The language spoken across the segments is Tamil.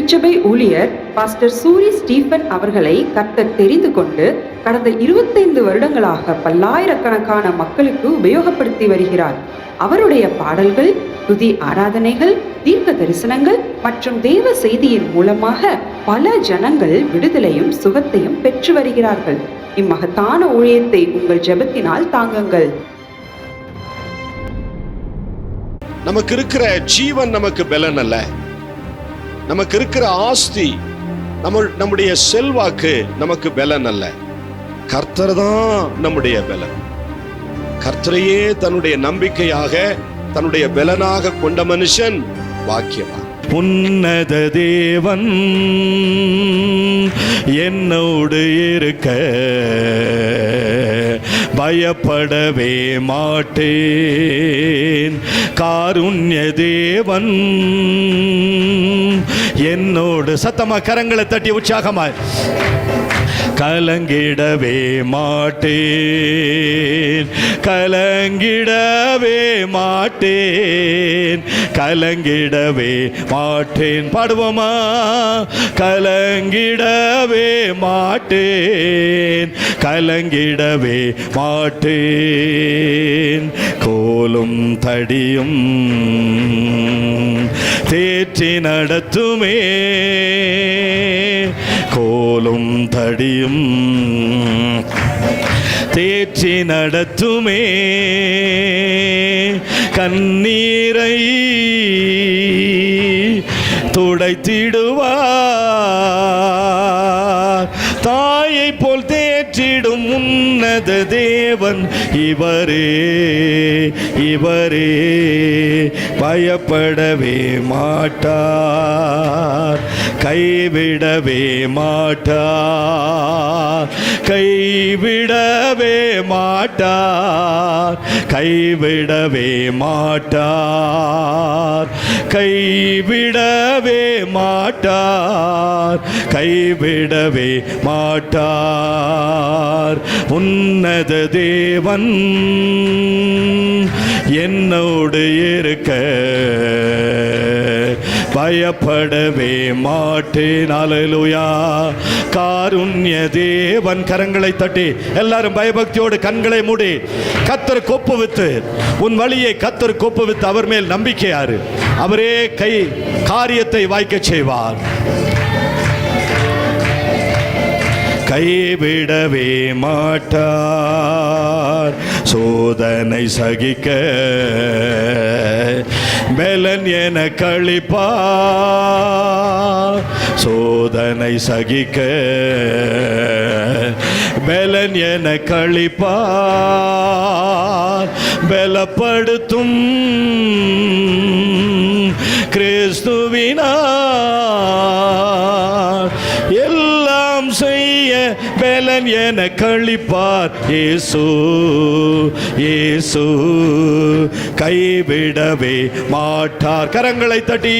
திருச்சபை ஊழியர் பாஸ்டர் சூரி ஸ்டீபன் அவர்களை கர்த்தர் தெரிந்து கொண்டு கடந்த 25 வருடங்களாக பல்லாயிரக்கணக்கான மக்களுக்கு உபயோகப்படுத்தி வருகிறார். அவருடைய பாடல்கள், துதி ஆராதனைகள், தீர்க்க தரிசனங்கள் மற்றும் தேவ செய்தியின் மூலமாக பல ஜனங்கள் விடுதலையும் சுகத்தையும் பெற்று வருகிறார்கள். இம்மகத்தான ஊழியத்தை உங்கள் ஜெபத்தினால் தாங்குங்கள். நமக்கு இருக்கிற ஜீவன் நமக்கு பலன் அல்ல. நமக்கு இருக்கிற ஆஸ்தி, நம்முடைய செல்வாக்கு நமக்கு பலன் அல்ல. கர்த்தர் தான் நம்முடைய பலன். கர்த்தரையே தன்னுடைய நம்பிக்கையாக, தன்னுடைய பலனாக கொண்ட மனுஷன் பாக்கியவான். உன்னத தேவன் என்னோடு இருக்க பயப்படவே மாட்டேன். காருண்ய தேவன் என்னோடு, சத்தமா கரங்களை தட்டி உற்சாகமாய், கலங்கிடவே மாட்டேன், கலங்கிடவே மாட்டேன், கலங்கிடவே மாட்டேன். பாடுவோமா? கலங்கிடவே மாட்டேன், கலங்கிடவே மாட்டேன். கோலும் தடியும் தேற்றி நடத்துமே, கோலும் தடியும் தேற்றி நடத்துமே. கண்ணீரை துடைத்திடுவார், தாயை போல் தேற்றிடும் உன்னத தேவன் இவரே, இவரே. பயப்படவே மாட்டார், கைவிடவே மாட்டார், கைவிடவே மாட்டார், கைவிடவே மாட்டார், கைவிடவே மாட்டார், கைவிடவே மாட்டார். உன்னத தேவன் என்னோடு இருக்க பயப்படவே மாட்டேன். அல்லேலூயா. காருண்ய தேவன். கரங்களை தட்டி எல்லாரும் பயபக்தியோடு கண்களை மூடி கர்த்தருக்கு ஒப்புவித்து, உன் வழியை கர்த்தருக்கு ஒப்புவித்து அவர் மேல் நம்பிக்கையாரு. அவரே காரியத்தை வாய்க்க செய்வார். கைவிடவே மாட்டார், சோதனை சகிக்க பலன் என கழிப்பார், சோதனை சகிக்க பலன் என கழிப்பார். பலப்படுத்தும் கிறிஸ்துவினார் எல்லாம் செய்ய பலன் என கழிப்பார். இயேசு, இயேசு கைவிடவே மாட்டார். கரங்களை தட்டி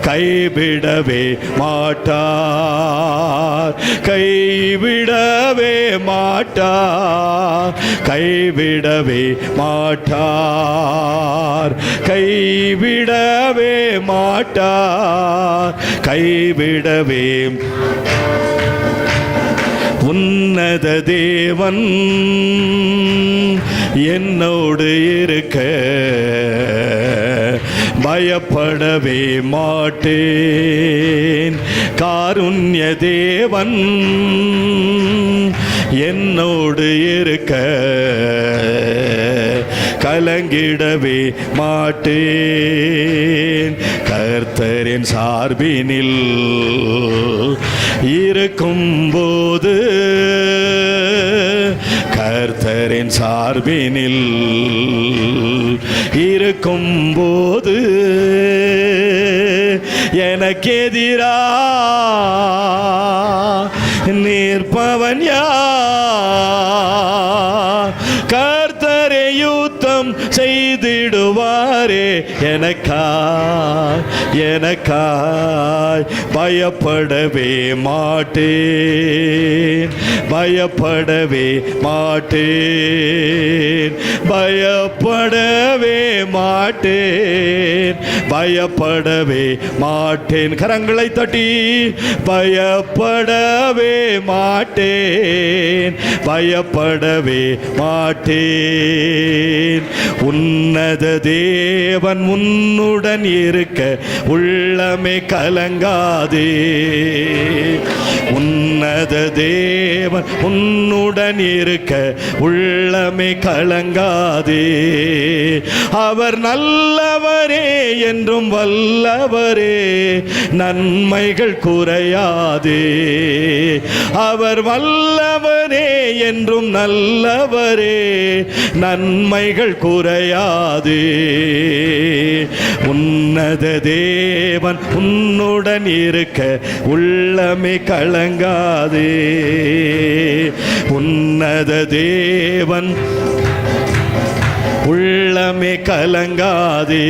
கைவிடவே மாட்டார், கைவிடவே மாட்டார், கைவிடவே மாட்டார், கைவிடவே மாட்டார், கைவிடவே. உன்னத தேவன் என்னோடு இருக்க பயப்படவே மாட்டேன். காருண்ய தேவன் என்னோடு இருக்க கலங்கிடவே மாட்டேன். கர்த்தரின் சார்பினில் இருக்கும் போது, கர்த்தரின் சார்பினில் இருக்கும் போது எனக்கு எதிரா நிற்பவன் யார்? கர்த்தரே யுத்தம் செய்திடுவார். வருவாரே எனக்காய் பயப்படவே மாட்டேன், பயப்படவே மாட்டேன், பயப்படவே மாட்டேன், பயப்படவே மாட்டேன். கரங்களை தட்டி பயப்படவே மாட்டேன், பயப்படவே மாட்டேன். உன்னத தேவன் உன்னுடன் இருக்க உள்ளமே கலங்காதே. உன்னத தேவன் உன்னுடன் இருக்க உள்ளமே கலங்காதே. அவர் நல்லவரே என்றும் வல்லவரே, நன்மைகள் குறையாதே. அவர் வல்லவரே என்றும் நல்லவரே, நன்மைகள் குறையாதே. உன்னத தேவன் உன்னுடன் இருக்க உள்ளமே கலங்காதே. உன்னத தேவன் உள்ளமே கலங்காதே.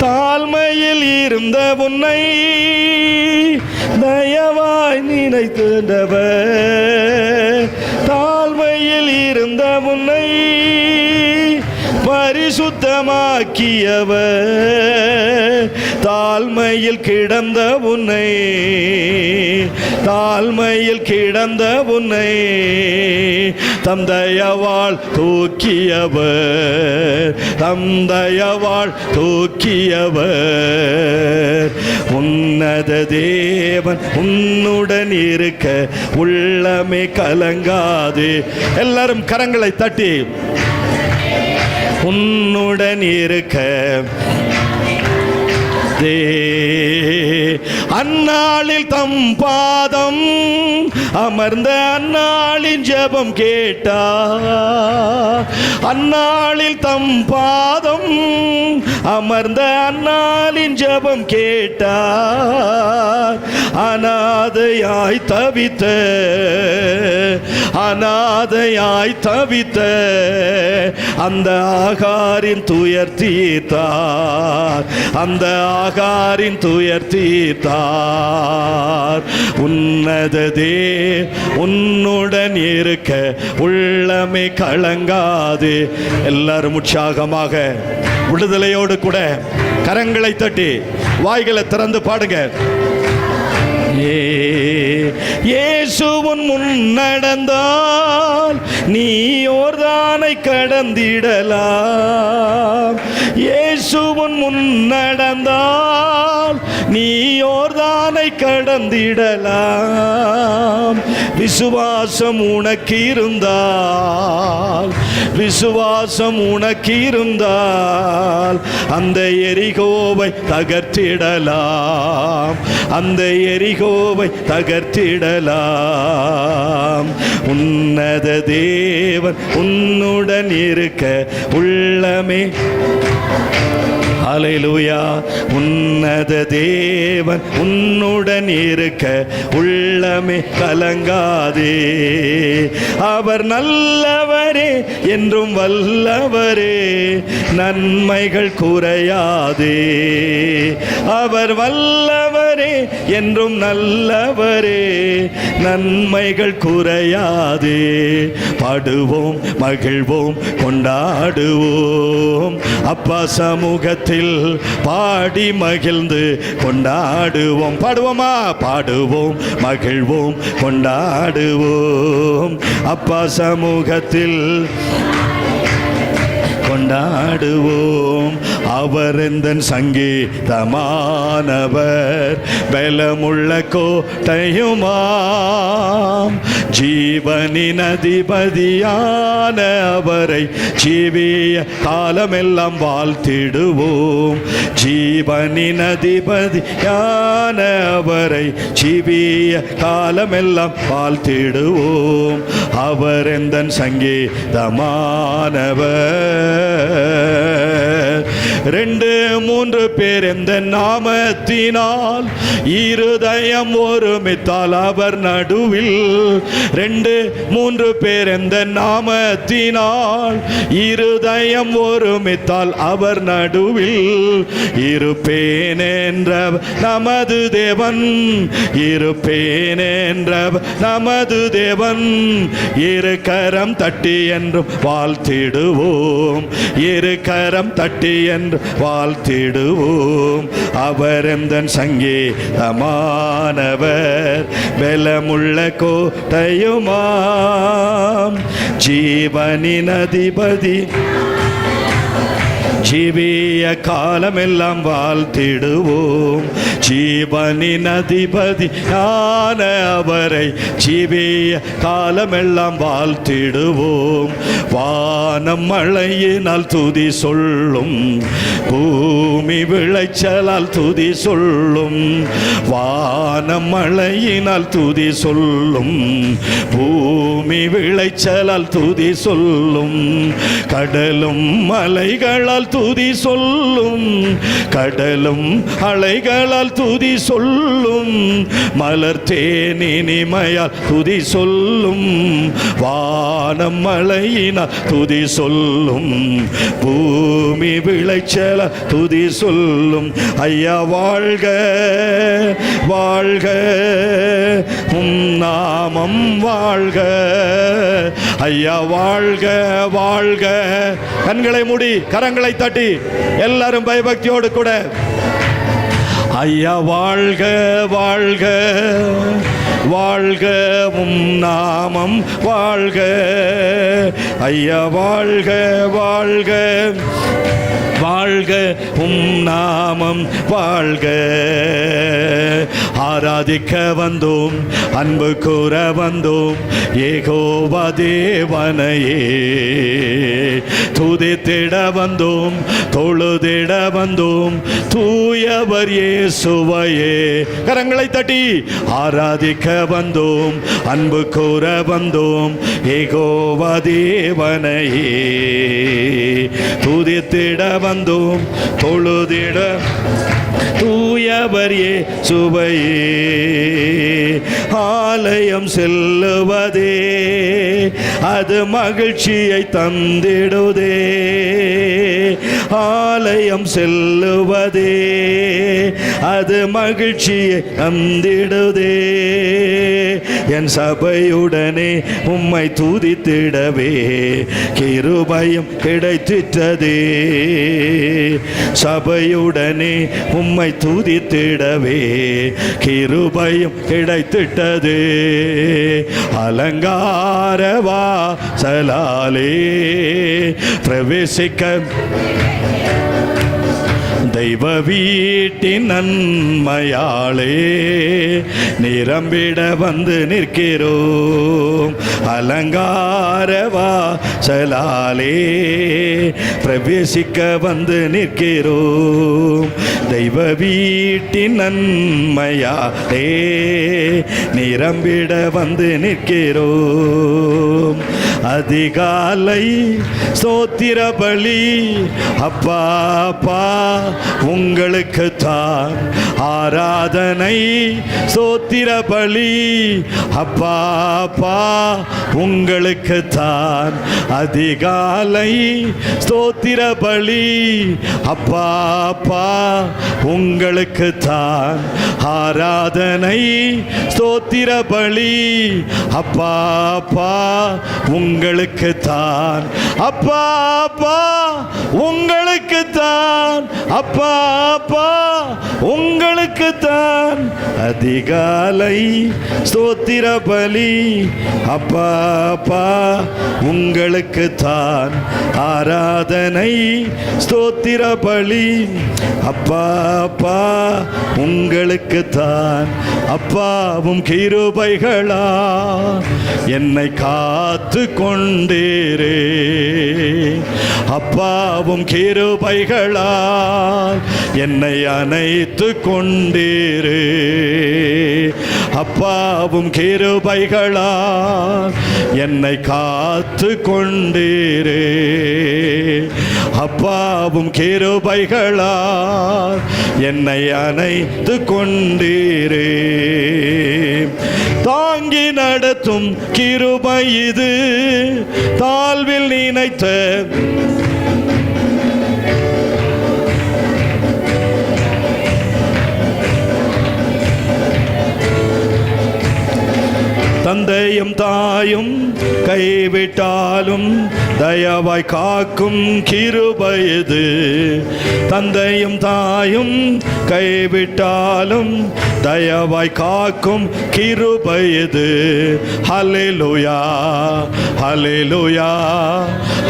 தாழ்மையில் இருந்த உன்னை தயவாய் நினைத்தவர், தாழ்மையில் இருந்த உன்னை பரிசுத்தமாக்கியவர். தாழ்மையில் கிடந்த உன்னை, தாழ்மையில் கிடந்த உன்னை தம் தயவாள் தூக்கியவர், தம் தயவாள் தூக்கியவர். உன்னத தேவன் உன்னுடன் இருக்க உள்ளமே கலங்காது. எல்லாரும் கரங்களை தட்டி உன்னுடன் இருக்க அந்நாளில் தம் பாதம் அமர்ந்த அந்நாளின் ஜெபம் கேட்டார். அந்நாளில் தம் பாதம் அமர்ந்த அந்நாளின் ஜெபம் கேட்டார். அநாதையாய் தவித்த, அநாதையாய் தவித்த அந்த ஆகாரின் துயர் தீர்த்தார், அந்த ஆகாரின் துயர் தீர்த்தார். உன்னததே உன்னுடன் இருக்க உள்ளமே கலங்காது. எல்லாரும் உற்சாகமாக விடுதலையோடு கூட கரங்களை தட்டி வாய்களை திறந்து பாடுங்க. இயேசுவின் முன் நடந்தால் நீ யோர்தானை கடந்திடலாம். இயேசுவின் முன் நடந்தால் நீ யோர்தானை கடந்திடலாம். விசுவாசம் உனக்கு இருந்தால், விசுவாசம் உனக்கு இருந்தால் அந்த எரிகோவை தகர்த்திடலாம், அந்த எரிகோவை தகர்த்திடலாம். உன்னத தேவன் உன்னுடன் இருக்க உள்ளமே ஹல்லேலூயா. உன்னத தேவன் உன்னுடன் இருக்க உள்ளமே கலங்காதே. அவர் நல்லவரே என்றும் வல்லவரே, நன்மைகள் குறையாதே. அவர் வல்லவரே என்றும் நல்லவரே, நன்மைகள் குறையாதே. பாடுவோம் மகிழ்வோம் கொண்டாடுவோம், அப்பா சமூகத்தில் பாடி மகிழ்ந்து கொண்டாடுவோம். பாடுவோமா? பாடுவோம் மகிழ்வோம் கொண்டாடுவோம், அப்பா சமூகத்தில் கொண்டாடுவோம். அவர் எந்தன் சங்கீதமானவர், பலமுள்ள கோட்டையுமாம். ஜீவனின் அதிபதியான அவரை ஜீவிய காலமெல்லாம் வாழ்த்திடுவோம். ஜீவனின் அதிபதியான அவரை ஜீவிய காலமெல்லாம் வாழ்த்திடுவோம். அவர் எந்தன் சங்கீதமானவர், 2-3 பேர் எந்த நாமத்தினால் இருதயம் ஒருமித்தால் அவர் நடுவில். 2-3 பேர் எந்த நாமத்தினால் இருதயம் ஒருமித்தால் அவர் நடுவில் இருப்பேன் என்ற நமது தேவன். இருப்பேன் என்ற நமது தேவன். இரு கரம் தட்டி என்றும் வாழ்த்திடுவோம். இரு கரம் தட்டி என்று வாழ்த்திடுவோம். அவர் எந்தன் சங்கீதமானவர், பலமுள்ள கோட்டையுமாம், ஜீவனின் அதிபதி. ஜீவிய காலமெல்லாம் வாழ்த்திடுவோம். ஜீவனின் அதிபதி ஞான அவரை ஜீவிய காலமெல்லாம் வாழ்த்திடுவோம். வானம் மழையினால் துதி சொல்லும், பூமி விளைச்சலால் துதி சொல்லும். வானம் மழையினால் துதி சொல்லும், பூமி விளைச்சலால் துதி சொல்லும். கடலும் மலைகளால் துதி சொல்லும், கடலும் அலைகளால் துதி சொல்லும். மலர் தேனினிமையால் துதி சொல்லும், வானம் மழையினால் துதி சொல்லும், பூமி விளைச்சல துதி சொல்லும். ஐயா வாழ்க வாழ்க, உம் நாமம் வாழ்க. ஐயா வாழ்க வாழ்க. கண்களை மூடி கரங்களை தட்டி எல்லாரும் பயபக்தியோடு கூட ஐயா வாழ்க வாழ்க வாழ்க, உம் நாமம் வாழ்க. ஐயா வாழ்க வாழ்க வாழ்க, உம் நாமம் வாழ்க. ஆராதிக்க வந்தோம், அன்பு கூற வந்தோம், யெகோவா தேவனையே. துதித்திட வந்தோம், தொழுதிட வந்தோம், தூயவர் இயேசுவையே. கரங்களை தட்டி ஆராதிக்க வந்தோம், அன்பு கூற வந்தோம், யெகோவா தேவனையே. துதித்திட வந்தோம், தொழுதிட தூயவர் இயேசுவையே. ஆலயம் செல்லுவதே அது மகிழ்ச்சியை தந்திடுதே. ஆலயம் செல்லுவதே அது மகிழ்ச்சியை தந்திடுதே. என் சபையுடனே உம்மை துதித்திடவே கிருபையும் கிடைத்திட்டதே. சபையுடனே உம்மை துதித்திடவே கிருபையும் கிடைத்திட்டது. அலங்கார வாசலாலே பிரவேசிக்க தெய்வ வீட்டின் நன்மையாளே நிரம்பிட வந்து நிற்கிறோம். அலங்கார வாசலாலே பிரவேசிக்க வந்து நிற்கிறோம். தெய்வ வீட்டின் நன்மையாலே நிரம்பிட வந்து நிற்கிறோம். அதிகாலை ஸ்தோத்திர பலி அப்பா அப்பா உங்களுக்கு தான் ஆராதனை. ஸ்தோத்திர பலி அப்பா அப்பா உங்களுக்கு தான் அதிகாலை. ஸ்தோத்திர பலி அப்பா அப்பா உங்களுக்கு தான் ஆராதனை. ஸ்தோத்திர பலி அப்பா அப்பா உங்களுக்கு தான். அப்பா அப்பா உங்களுக்கு தான். அப்பா அப்பா உங்களுக்கு தான் அதிகாலை ஸ்தோத்திர பலி. அப்பா அப்பா உங்களுக்கு தான் ஆராதனை. ஸ்தோத்திர பலி அப்பா அப்பா உங்களுக்கு தான். அப்பாவும் கிருபைகளா என்னை காத்து கொண்டீரே. அப்பாவும் கிருபைகளால் என்னை அணைத்து கொண்டீரே. அப்பாவும் கிருபைகளால் என்னை காத்து கொண்டீரே. அப்பாவும் கிருபைகளால் என்னை அணைத்து கொண்டீரே. தாங்கி நடத்தும் கிருபை இது, தாழ்வில் நினைத்த தந்தையும் தாயும் கைவிட்டாலும் தயவாய் காக்கும் கிருபை இது. தந்தையும் தாயும் கைவிட்டாலும் தயவாய் காக்கும் கிருபை இது. ஹல்லேலூயா ஹல்லேலூயா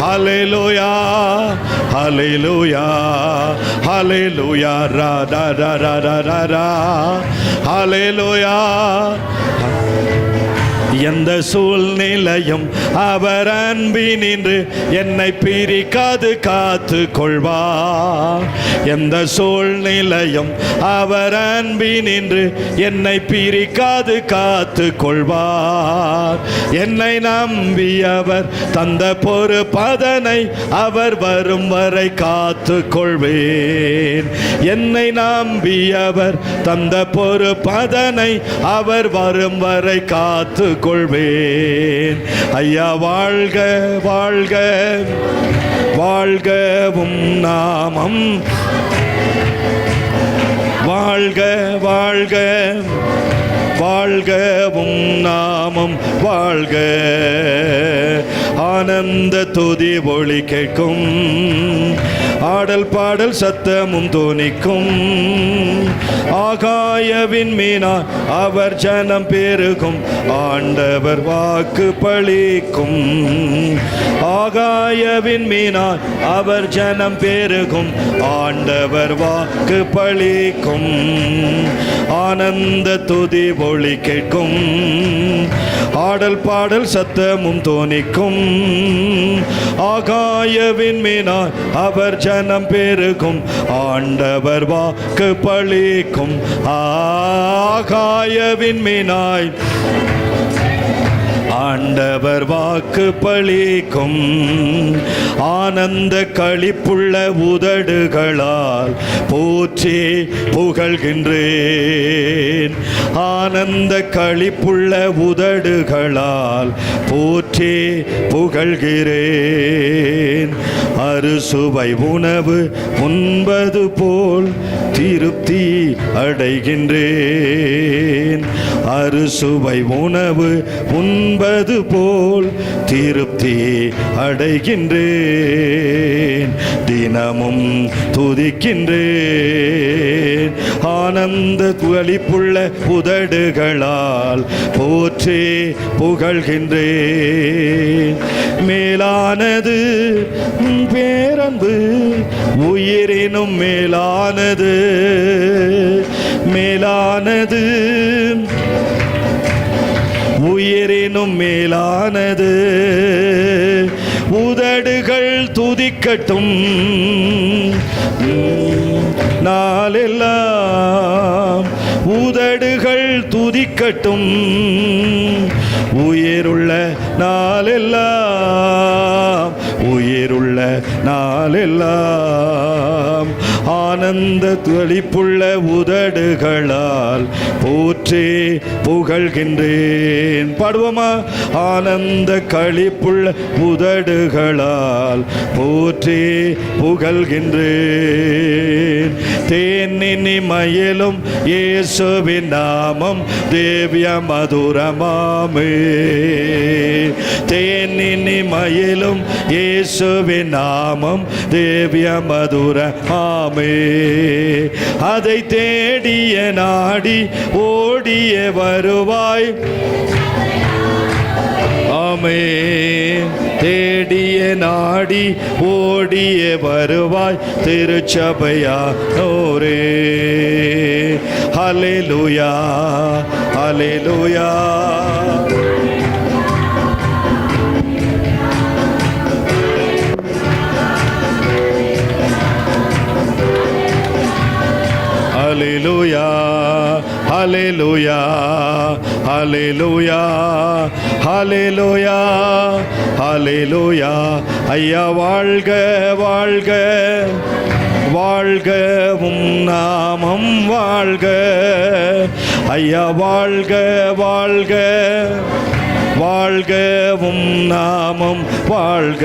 ஹல்லேலூயா ஹல்லேலூயா ஹல்லேலூயா ரா ரா ரா ரா ரா ரா ஹல்லேலூயா. எந்த சூழ்நிலையும் அவர் அன்பினின்று என்னை பிரிக்காது காத்து கொள்வார். எந்த சூழ்நிலையும் அவர் அன்பினின்று என்னை பிரிக்காது காத்து கொள்வார். என்னை நம்பியவர் தந்த பொறுப்பதனை அவர் வரும் வரை காத்து கொள்வேன். என்னை நம்பியவர் தந்த பொறுப்பதனை அவர் வரும் வரை காத்து கொள்வேன். ஐயா வாழ்க வாழ்க வாழ்கவும் நாமம், வாழ்க வாழ்க வாழ்கவும் நாமம் வாழ்க. ஆனந்த துதி ஒளி கேட்கும், ஆடல் பாடல் சத்தமும் தோனிக்கும். ஆகாயவின் மீனா அவர் ஜனம் பெருகும், ஆண்டவர் வாக்கு பலிக்கும். ஆகாயவின் மீனா அவர் ஜனம் பெருகும், ஆண்டவர் வாக்கு பலிக்கும். ஆனந்த துதி ஒளி கேட்கும், ஆடல் பாடல் சத்தமும் தோனிக்கும். ஆகாயவின் மீனா அவர் ஜனம் பெருகும், ஆண்டவர் வாக்கு பலிக்கும். ஆகாயவின் மீனாய் ஆண்டவர் வாக்கு பலிக்கும். ஆனந்த களிப்புள்ள உதடுகளால் போற்றி புகழ்கின்றேன். ஆனந்த களிப்புள்ள உதடுகளால் போற்றி புகழ்கிறேன். அறுசுவை உணவு உண்பது போல் திருப்தி அடைகின்றேன். அறுசுவை உணவு உண்பது போல் திருப்தி அடைகின்றேன். தினமும் துதிக்கின்றேன். ஆனந்த களிப்புள்ள உதடுகளால் போற்றி புகழ்கின்றேன். மேலானது பேரன்பு, உயிரினும் மேலானது. மேலானது உயிரினும் மேலானது. உதடுகள் துதிக்கட்டும் நாளெல்லாம், உதடுகள் துதிக்கட்டும் உயிருள்ள நாளெல்லாம், உயிருள்ள நாளெல்லாம். ஆனந்த களிப்புள்ள உதடுகளால் போற்றி புகழ்கின்றேன். பாடுவோமா? ஆனந்த களிப்புள்ள உதடுகளால் போற்றி புகழ்கின்றேன். தேனினி மயிலும் இயேசுவின் நாமம் தேவிய மதுரமாமே. தேனினி மயிலும் இயேசுவின் நாமம் தேவிய மதுரமாமே. அதை தேடிய நாடி ஓடிய வருவாய். ஆமே. தேடிய நாடி ஓடிய வருவாய் திருச்சபையானோரே. ஹல்லேலூயா ஹல்லேலூயா. ஹல்லேலூயா ஹalleluya ஹalleluya ஹalleluya ஹalleluya. ஐயா வாழ்க வாழ்க வாழ்க உம் நாமம் வாழ்க. ஐயா வாழ்க வாழ்க வாழ்க உம் நாமம் வாழ்க.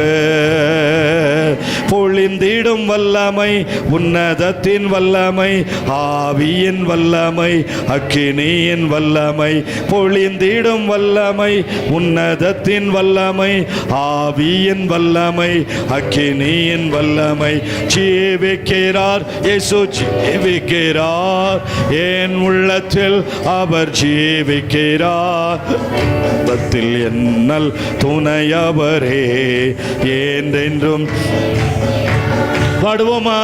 பொழிந்திடும் வல்லமை உன்னதத்தின் வல்லமை, ஆவியின் வல்லமை, அக்கினியின் வல்லமை. பொழிந்திடும் வல்லமை உன்னதத்தின் வல்லமை, ஆவியின் வல்லமை, அக்கினியின் வல்லமை. ஜீவிக்கிறார் இயேசு ஜீவிக்கிறார், என் உள்ளத்தில் அவர் ஜீவிக்கிறார். என்னல் துணையவரே என்றென்றும் பாடுவோமா?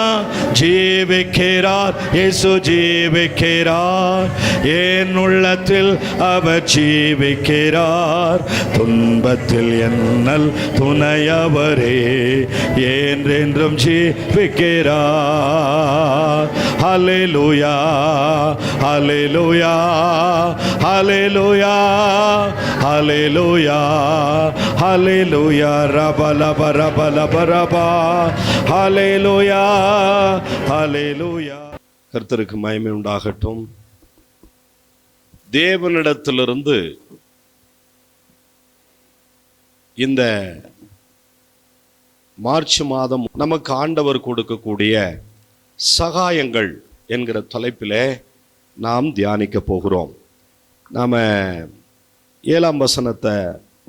ஜீவிக்கிறார் இயேசு ஜீவிக்கிறார், என் உள்ளத்தில் அவர் ஜீவிக்கிறார். துன்பத்தில் என்னல் துணையவரே என்றென்றும் ஜீவிக்கிறார். ஹல்லேலூயா ஹல்லேலூயா ஹல்லேலூயா ஹல்லேலூயா ஹல்லேலூயா. ரபலப ரபலப ரபா ஹல்லேலூயா ஹல்லேலூயா. கர்த்தருக்கு மகிமை உண்டாகட்டும். தேவனிடத்திலிருந்து இந்த மார்ச் மாதம் நமக்கு ஆண்டவர் கொடுக்கக்கூடிய சகாயங்கள் என்கிற தலைப்பிலே நாம் தியானிக்க போகிறோம். நாம் 7ஆம் வசனத்தை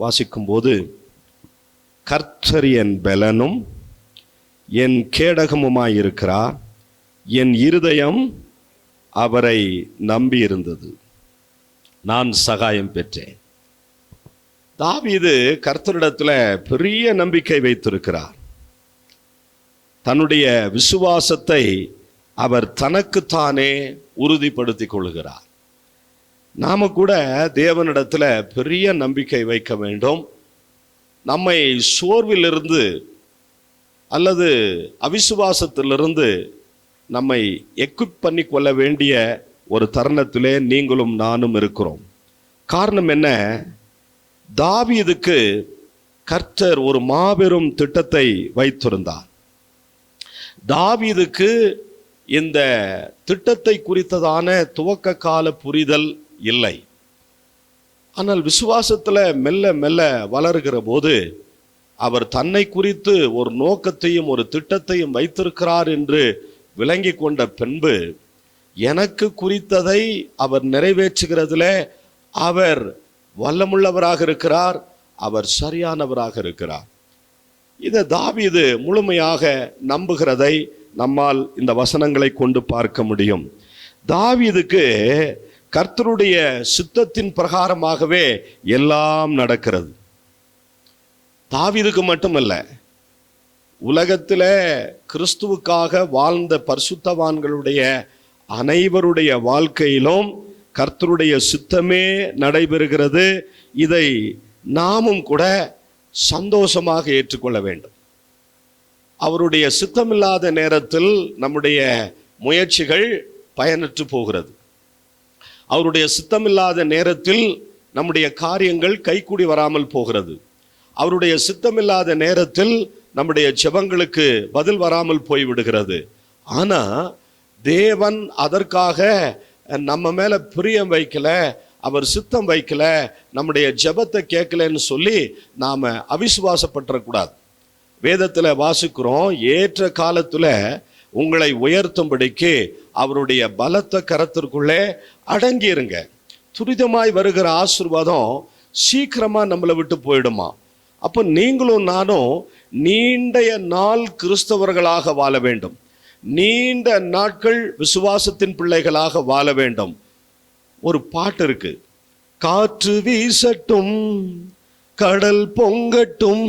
வாசிக்கும்போது, கர்த்தர் என் பெலனும் என் கேடகமுமாயிருக்கிறார், என் இருதயம் அவரை நம்பியிருந்தது, நான் சகாயம் பெற்றேன். தாவீது கர்த்தரிடத்தில் பெரிய நம்பிக்கை வைத்திருக்கிறார். தன்னுடைய விசுவாசத்தை அவர் தனக்குத்தானே உறுதிப்படுத்திக் கொள்கிறார். நாம கூட தேவனிடத்தில் பெரிய நம்பிக்கை வைக்க வேண்டும். நம்மை சோர்விலிருந்து அல்லது அவிசுவாசத்திலிருந்து நம்மை எக்விப் பண்ணி கொள்ள வேண்டிய ஒரு தருணத்திலே நீங்களும் நானும் இருக்கிறோம். காரணம் என்ன? தாவீதுக்கு கர்த்தர் ஒரு மாபெரும் திட்டத்தை வைத்திருந்தார். தாவீதுக்கு இந்த திட்டத்தை குறித்ததான துவக்க கால புரிதல் இல்லை. ஆனால் விசுவாசத்தில் மெல்ல மெல்ல வளர்கிற போது அவர் தன்னை குறித்து ஒரு நோக்கத்தையும் ஒரு திட்டத்தையும் வைத்திருக்கிறார் என்று விளங்கி கொண்ட பின்பு, எனக்கு குறித்ததை அவர் நிறைவேற்றுகிறதுல அவர் வல்லமுள்ளவராக இருக்கிறார், அவர் சரியானவராக இருக்கிறார். இதை தாவீது முழுமையாக நம்புகிறதை நம்மால் இந்த வசனங்களை கொண்டு பார்க்க முடியும். தாவீதுக்கு கர்த்தருடைய சித்தத்தின் பிரகாரமாகவே எல்லாம் நடக்கிறது. தாவீதுக்கு மட்டுமல்ல, உலகத்தில் கிறிஸ்துவுக்காக வாழ்ந்த பரிசுத்தவான்களுடைய அனைவருடைய வாழ்க்கையிலும் கர்த்தருடைய சித்தமே நடைபெறுகிறது. இதை நாமும் கூட சந்தோஷமாக ஏற்றுக்கொள்ள வேண்டும். அவருடைய சித்தமில்லாத நேரத்தில் நம்முடைய முயற்சிகள் பயனற்று போகிறது. அவருடைய சித்தமில்லாத நேரத்தில் நம்முடைய காரியங்கள் கைகூடி வராமல் போகிறது. அவருடைய சித்தமில்லாத நேரத்தில் நம்முடைய ஜெபங்களுக்கு பதில் வராமல் போய்விடுகிறது. ஆனா தேவன் அதற்காக நம்ம மேல பிரியம் வைக்கல, அவர் சித்தம் வைக்கல, நம்முடைய ஜெபத்தை கேட்கலன்னு சொல்லி நாம அவிசுவாசப்பட்டுறக்கூடாது. வேதத்துல வாசிக்கிறோம், ஏற்ற காலத்துல உங்களை உயர்த்தும்படிக்கு அவருடைய பலத்த கரத்திற்குள்ளே அடங்கிருங்க. துரிதமாய் வருகிற ஆசீர்வாதம் சீக்கிரமா நம்மளை விட்டு போயிடுமா. அப்போ நீங்களும் நானும் நீண்ட நாள் கிறிஸ்தவர்களாக வாழ வேண்டும். நீண்ட நாட்கள் விசுவாசத்தின் பிள்ளைகளாக வாழ வேண்டும். ஒரு பாட்டு இருக்கு, காற்று வீசட்டும் கடல் பொங்கட்டும்,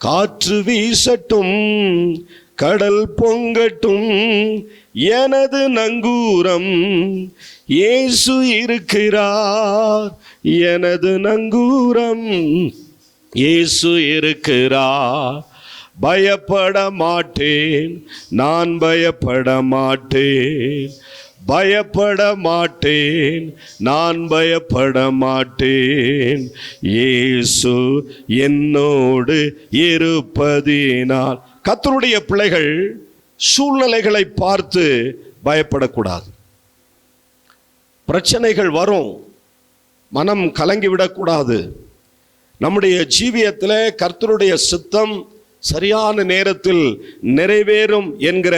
காற்று வீசட்டும் கடல் பொங்கட்டும், எனது நங்கூரம் இயேசு இருக்கிறார், எனது நங்கூரம் இயேசு இருக்கிறார், பயப்பட மாட்டேன் நான் பயப்பட மாட்டேன், பயப்பட மாட்டேன், நான் பயப்பட மாட்டேன், இயேசு என்னோடு இருப்பதினால். கர்த்தருடைய பிள்ளைகள் சூழ்நிலைகளை பார்த்து பயப்படக்கூடாது. பிரச்சனைகள் வரும், மனம் கலங்கிவிடக்கூடாது. நம்முடைய ஜீவியத்தில் கர்த்தருடைய சித்தம் சரியான நேரத்தில் நிறைவேறும் என்கிற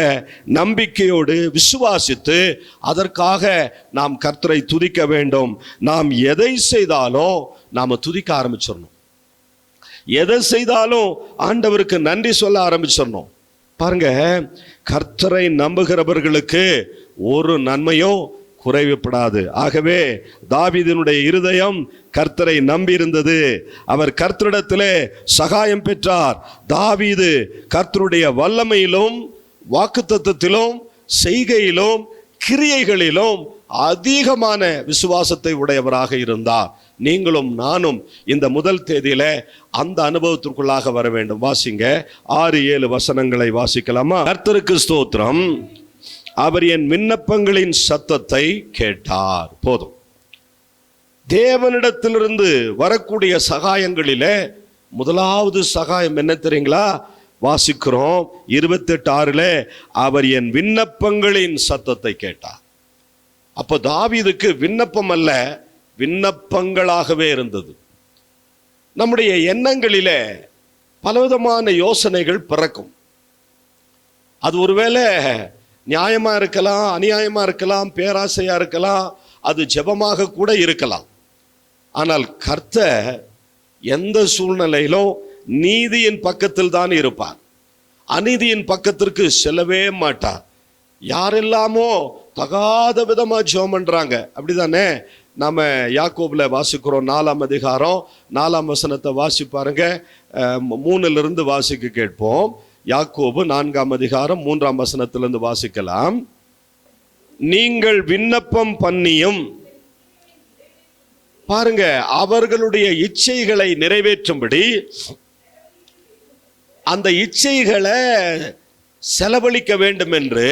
நம்பிக்கையோடு விசுவாசித்து அதற்காக நாம் கர்த்தரை துதிக்க வேண்டும். நாம் எதை செய்தாலும் நாம் துதிக்க ஆரம்பிச்சிடணும். எதை செய்தாலும் ஆண்டவருக்கு நன்றி சொல்ல ஆரம்பிச்சிடணும். பாருங்க, கர்த்தரை நம்புகிறவர்களுக்கு ஒரு நன்மையும் குறைவுபடாது. ஆகவே தாவீதினுடைய இருதயம் கர்த்தரை நம்பி இருந்தது. அவர் கர்த்தரிடத்திலே சகாயம் பெற்றார். தாவீது கர்த்தருடைய வல்லமையிலும் வாக்குத்தத்தத்திலும் செய்கையிலும் கிரியைகளிலும் அதிகமான விசுவாசத்தை உடையவராக இருந்தார். நீங்களும் நானும் இந்த முதல் தேதியில அந்த அனுபவத்திற்குள்ளாக வர வேண்டும். வாசிங்க, 6-7 வசனங்களை வாசிக்கலாமா? கர்த்தருக்கு ஸ்தோத்திரம், அவர் என் விண்ணப்பங்களின் சத்தத்தை கேட்டார். போதும். தேவனிடத்திலிருந்து வரக்கூடிய சகாயங்களிலே முதலாவது சகாயம் என்ன தெரியுங்களா? வாசிக்கிறோம் 28:6, அவர் என் விண்ணப்பங்களின் சத்தத்தை கேட்டார். அப்போ தாவீதுக்கு விண்ணப்பம் அல்ல, விண்ணப்பங்களாகவே இருந்தது. நம்முடைய எண்ணங்களிலே பலவிதமான யோசனைகள் பிறக்கும். அது ஒருவேளை நியாயமா இருக்கலாம், அநியாயமா இருக்கலாம், பேராசையா இருக்கலாம், அது ஜெபமாக கூட இருக்கலாம். ஆனால் கர்த்தர் எந்த சூழ்நிலையிலும் நீதியின் பக்கத்தில் தான் இருப்பார். அநீதியின் பக்கத்திற்கு செல்லவே மாட்டார். யாரெல்லாமோ தகாத விதமா ஜெபம் பண்றாங்க, அப்படிதானே? நாம யாக்கோபுல வாசிக்கிறோம் 4ஆம் அதிகாரம் 4ஆம் வசனத்தை வாசிப்பாருங்க. 3லிருந்து வாசிக்க கேட்போம். யாக்கோபு 4ஆம் அதிகாரம் 3ஆம் வசனத்திலிருந்து வாசிக்கலாம். நீங்கள் விண்ணப்பம் பண்ணியும், பாருங்க, அவர்களுடைய இச்சைகளை நிறைவேற்றும்படி அந்த இச்சைகளை செலவழிக்க வேண்டும் என்று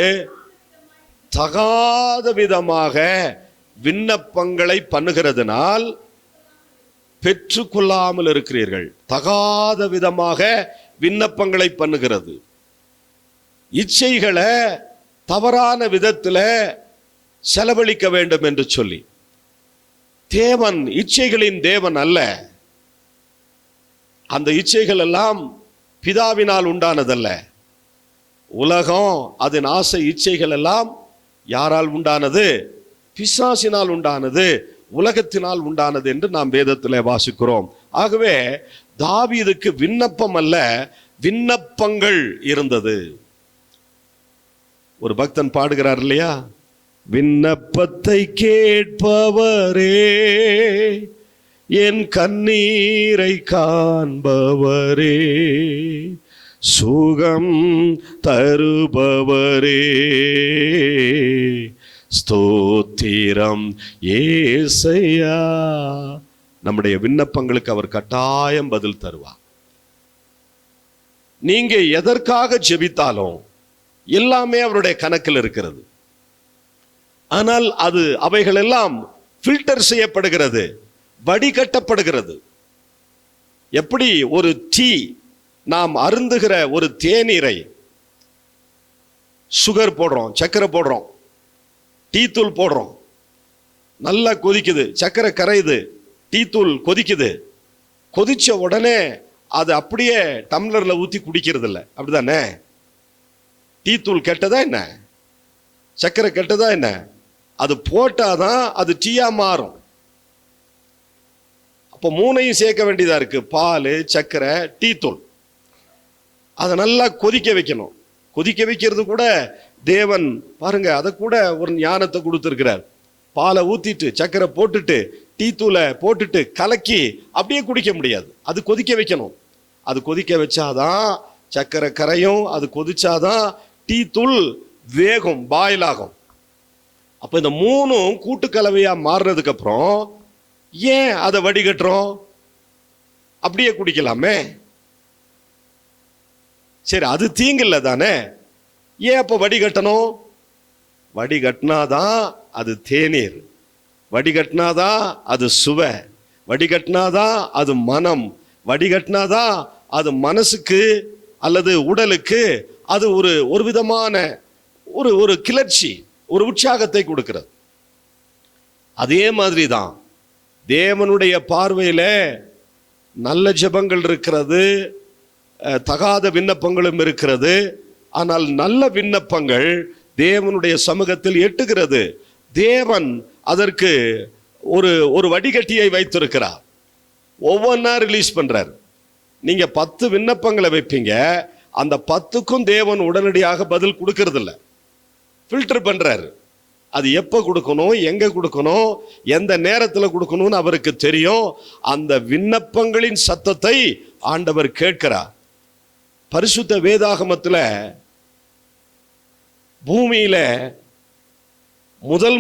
தகாத விதமாக விண்ணப்பங்களை பண்ணுகிறதுனால் பெற்றுக்கொள்ளாமல் இருக்கிறீர்கள். தகாத விதமாக விண்ணப்பங்களை பண்ணுகிறது, இச்சைகளை தவறான விதத்தில் செலவழிக்க வேண்டும் என்று சொல்லி. தேவன் இச்சைகளின் தேவன் அல்ல. அந்த இச்சைகள் எல்லாம் பிதாவினால் உண்டானதல்ல. உலகம், அதன் ஆசை இச்சைகள் எல்லாம் யாரால் உண்டானது? பிசாசினால் உண்டானது, உலகத்தினால் உண்டானது என்று நாம் வேதத்திலே வாசிக்கிறோம். ஆகவே தாவீதுக்கு விண்ணப்பம் அல்ல, விண்ணப்பங்கள் இருந்தது. ஒரு பக்தன் பாடுகிறார் இல்லையா? விண்ணப்பத்தை கேட்பவரே, என் கண்ணீரை காண்பவரே, சுகம் தருபவரே, ஸ்தோத்திரம் ஏசையா. நம்முடைய விண்ணப்பங்களுக்கு அவர் கட்டாயம் பதில் தருவார். நீங்க எதற்காக ஜெபித்தாலும் எல்லாமே அவருடைய கணக்கில் இருக்கிறது. ஆனால் அவைகள் எல்லாம் ஃபில்டர் செய்யப்படுகிறது, வடிகட்டப்படுகிறது. எப்படி ஒரு டீ, நாம் அருந்துகிற ஒரு தேநீரை சுகர் போடுறோம், சர்க்கரை போடுறோம், டீ தூள் போடுறோம், நல்லா கொதிக்குது, சர்க்கரை கரையுது, டீ தூள் கொதிக்குது. கொதிச்ச உடனே அது அப்படியே டம்ளர்ல ஊற்றி குடிக்கிறது இல்லை, அப்படிதானே? டீ தூள் கெட்டதா என்ன? சர்க்கரை கெட்டதா என்ன? அது போட்டாதான் அது டீயா மாறும். அப்போ 3ஐயும் சேர்க்க வேண்டியதா இருக்கு, பால், சர்க்கரை, டீ தூள். அதை நல்லா கொதிக்க வைக்கணும். கொதிக்க வைக்கிறது கூட தேவன் பாருங்க, அதை கூட ஒரு ஞானத்தை கொடுத்துருக்கிறார். பாலை ஊத்திட்டு சர்க்கரை போட்டுட்டு டீ தூளை போட்டுட்டு கலக்கி அப்படியே குடிக்க முடியாது, அது கொதிக்க வைக்கணும். அது கொதிக்க வச்சாதான் சர்க்கரை கரையும், அது கொதிச்சாதான் டீ தூள் வேகும், பாயில் ஆகும். அப்ப இந்த 3ம் கூட்டுக்கலவையா மாறுறதுக்கு அப்புறம் ஏன் அதை வடிகட்டுறோம்? அப்படியே குடிக்கலாமே. சரி, அது தீங்கில்ல தானே, ஏன் அப்போ வடிகட்டணும்? வடிகட்டினாதான் அது தேநீர், வடிகட்டினாதான் அது சுவை, வடிகட்டினாதான் அது மனம், வடிகட்டினாதான் அது மனசுக்கு அல்லது உடலுக்கு அது ஒரு விதமான ஒரு கிளர்ச்சி, ஒரு உற்சாகத்தை கொடுக்கிறது. அதே மாதிரி தான் தேவனுடைய பார்வையில நல்ல ஜெபங்கள் இருக்கிறது, தகாத விண்ணப்பங்களும் இருக்கிறது. ஆனால் நல்ல விண்ணப்பங்கள் தேவனுடைய சமூகத்தில் எட்டுகிறது. தேவன் அதற்கு ஒரு வடிகட்டியை வைத்திருக்கிறார், ஒவ்வொன்றா ரிலீஸ் பண்றார். நீங்க 10 விண்ணப்பங்களை வைப்பீங்க, அந்த 10க்கும் தேவன் உடனடியாக பதில் கொடுக்கறது இல்லை, ஃபில்டர் பண்றாரு. அது எப்ப கொடுக்கணும், எங்க கொடுக்கணும், எந்த நேரத்தில் கொடுக்கணும்னு அவருக்கு தெரியும். அந்த விண்ணப்பங்களின் சத்தத்தை ஆண்டவர் கேட்கிறார். பரிசுத்த வேதாகமத்தில் பூமியில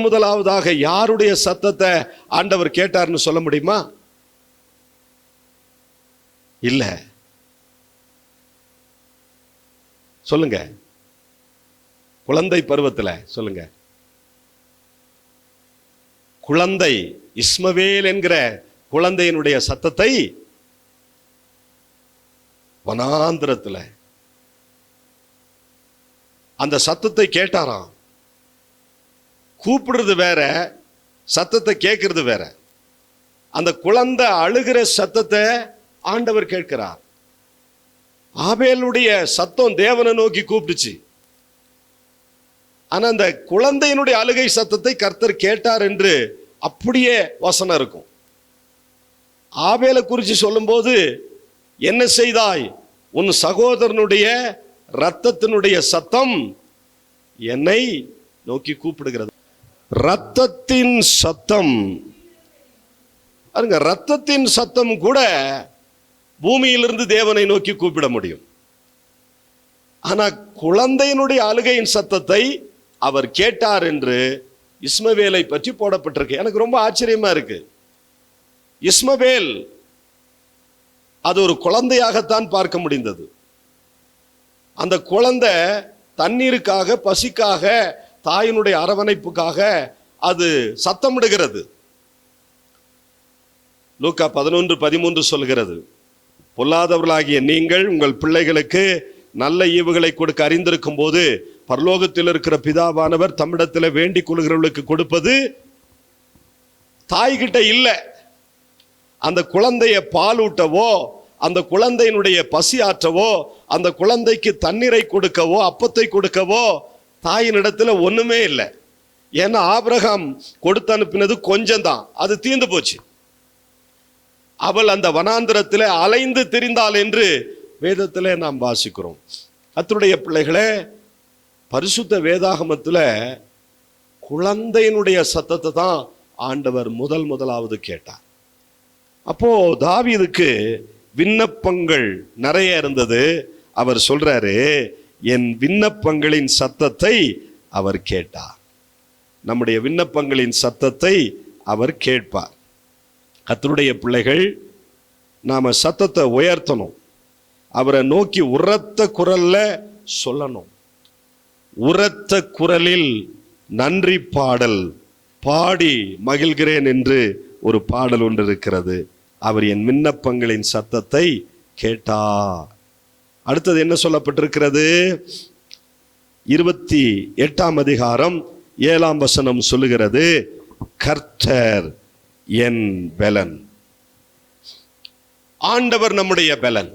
முதலாவதாக யாருடைய சத்தத்தை ஆண்டவர் கேட்டார்னு சொல்ல முடியுமா? இல்ல, சொல்லுங்க. குழந்தை பருவத்தில் சொல்லுங்க. குழந்தை இஸ்மவேல் என்கிற குழந்தையினுடைய சத்தத்தை வனாந்திரத்துல அந்த சத்தத்தை கேட்டாராம். கூப்பிடுறது வேற, சத்தத்தை கேட்கறது வேற. அந்த குழந்தை அழுகிற சத்தத்தை ஆண்டவர் கேட்கிறார். ஆபேலுடைய சத்தம் தேவனை நோக்கி கூப்பிடுச்சு. ஆனா அந்த குழந்தையினுடைய அழுகை சத்தத்தை கர்த்தர் கேட்டார் என்று அப்படியே வசனம் இருக்கும். ஆபேலை குறித்து சொல்லும்போது, என்ன செய்தாய், உன் சகோதரனுடைய இரத்தத்தினுடைய சத்தம் என்னை நோக்கி கூப்பிடுகிறது. இரத்தத்தின் சத்தம், இரத்தத்தின் சத்தம் கூட பூமியிலிருந்து தேவனை நோக்கி கூப்பிட முடியும். ஆனா குழந்தையினுடைய அழுகையின் சத்தத்தை அவர் கேட்டார் என்று இஸ்மவேலை பற்றி போடப்பட்டிருக்கு. எனக்கு ரொம்ப ஆச்சரியமா இருக்கு. இஸ்மவேல் அது ஒரு குழந்தையாகத்தான் பார்க்க முடிந்தது. அந்த குழந்தை தண்ணீருக்காக, பசிக்காக, தாயினுடைய அரவணைப்புக்காக அது சத்தமிடுகிறது. லூக்கா 11:13 சொல்கிறது, பொல்லாதவர்களாகிய நீங்கள் உங்கள் பிள்ளைகளுக்கு நல்ல ஈவுகளை கொடுக்க அறிந்திருக்கும் போது பரலோகத்தில் இருக்கிற பிதாவானவர் தம்மிடத்தில் வேண்டிக் கொள்கிறவர்களுக்கு கொடுப்பது தாய்கிட்ட இல்லை. அந்த குழந்தைய பாலூட்டவோ, அந்த குழந்தையினுடைய பசி ஆற்றவோ, அந்த குழந்தைக்கு தண்ணீரை கொடுக்கவோ, அப்பத்தை கொடுக்கவோ தாயின் இடத்துல ஒண்ணுமே இல்லை. ஏன்னா ஆபிரகாம் கொடுத்து அனுப்பினது கொஞ்சம் தான், அது தீர்ந்து போச்சு. அவள் அந்த வனாந்திரத்தில் அலைந்து திரிந்தாள் என்று வேதத்தில் நாம் வாசிக்கிறோம். கர்த்தருடைய பிள்ளைகளே, பரிசுத்த வேதாகமத்தில் குழந்தையினுடைய சத்தத்தை தான் ஆண்டவர் முதலாவது கேட்டார். அப்போ தாவீதுக்கு விண்ணப்பங்கள் நிறைய இருந்தது. அவர் சொல்றாரு, என் விண்ணப்பங்களின் சத்தத்தை அவர் கேட்டார். நம்முடைய விண்ணப்பங்களின் சத்தத்தை அவர் கேட்பார். கர்த்தருடைய பிள்ளைகள், நாம சத்தத்தை உயர்த்தணும், அவரை நோக்கி உரத்த குரல்ல சொல்லணும். உரத்த குரலில் நன்றி பாடல் பாடி மகிழ்கிறேன் என்று ஒரு பாடல் ஒன்று இருக்கிறது. அவர் என் விண்ணப்பங்களின் சத்தத்தை கேட்டார். அடுத்தது என்ன சொல்லப்பட்டிருக்கிறது? 28ஆம் அதிகாரம் 7ஆம் வசனம் சொல்லுகிறது, கர்த்தர் என் பெலன். ஆண்டவர் நம்முடைய பெலன்.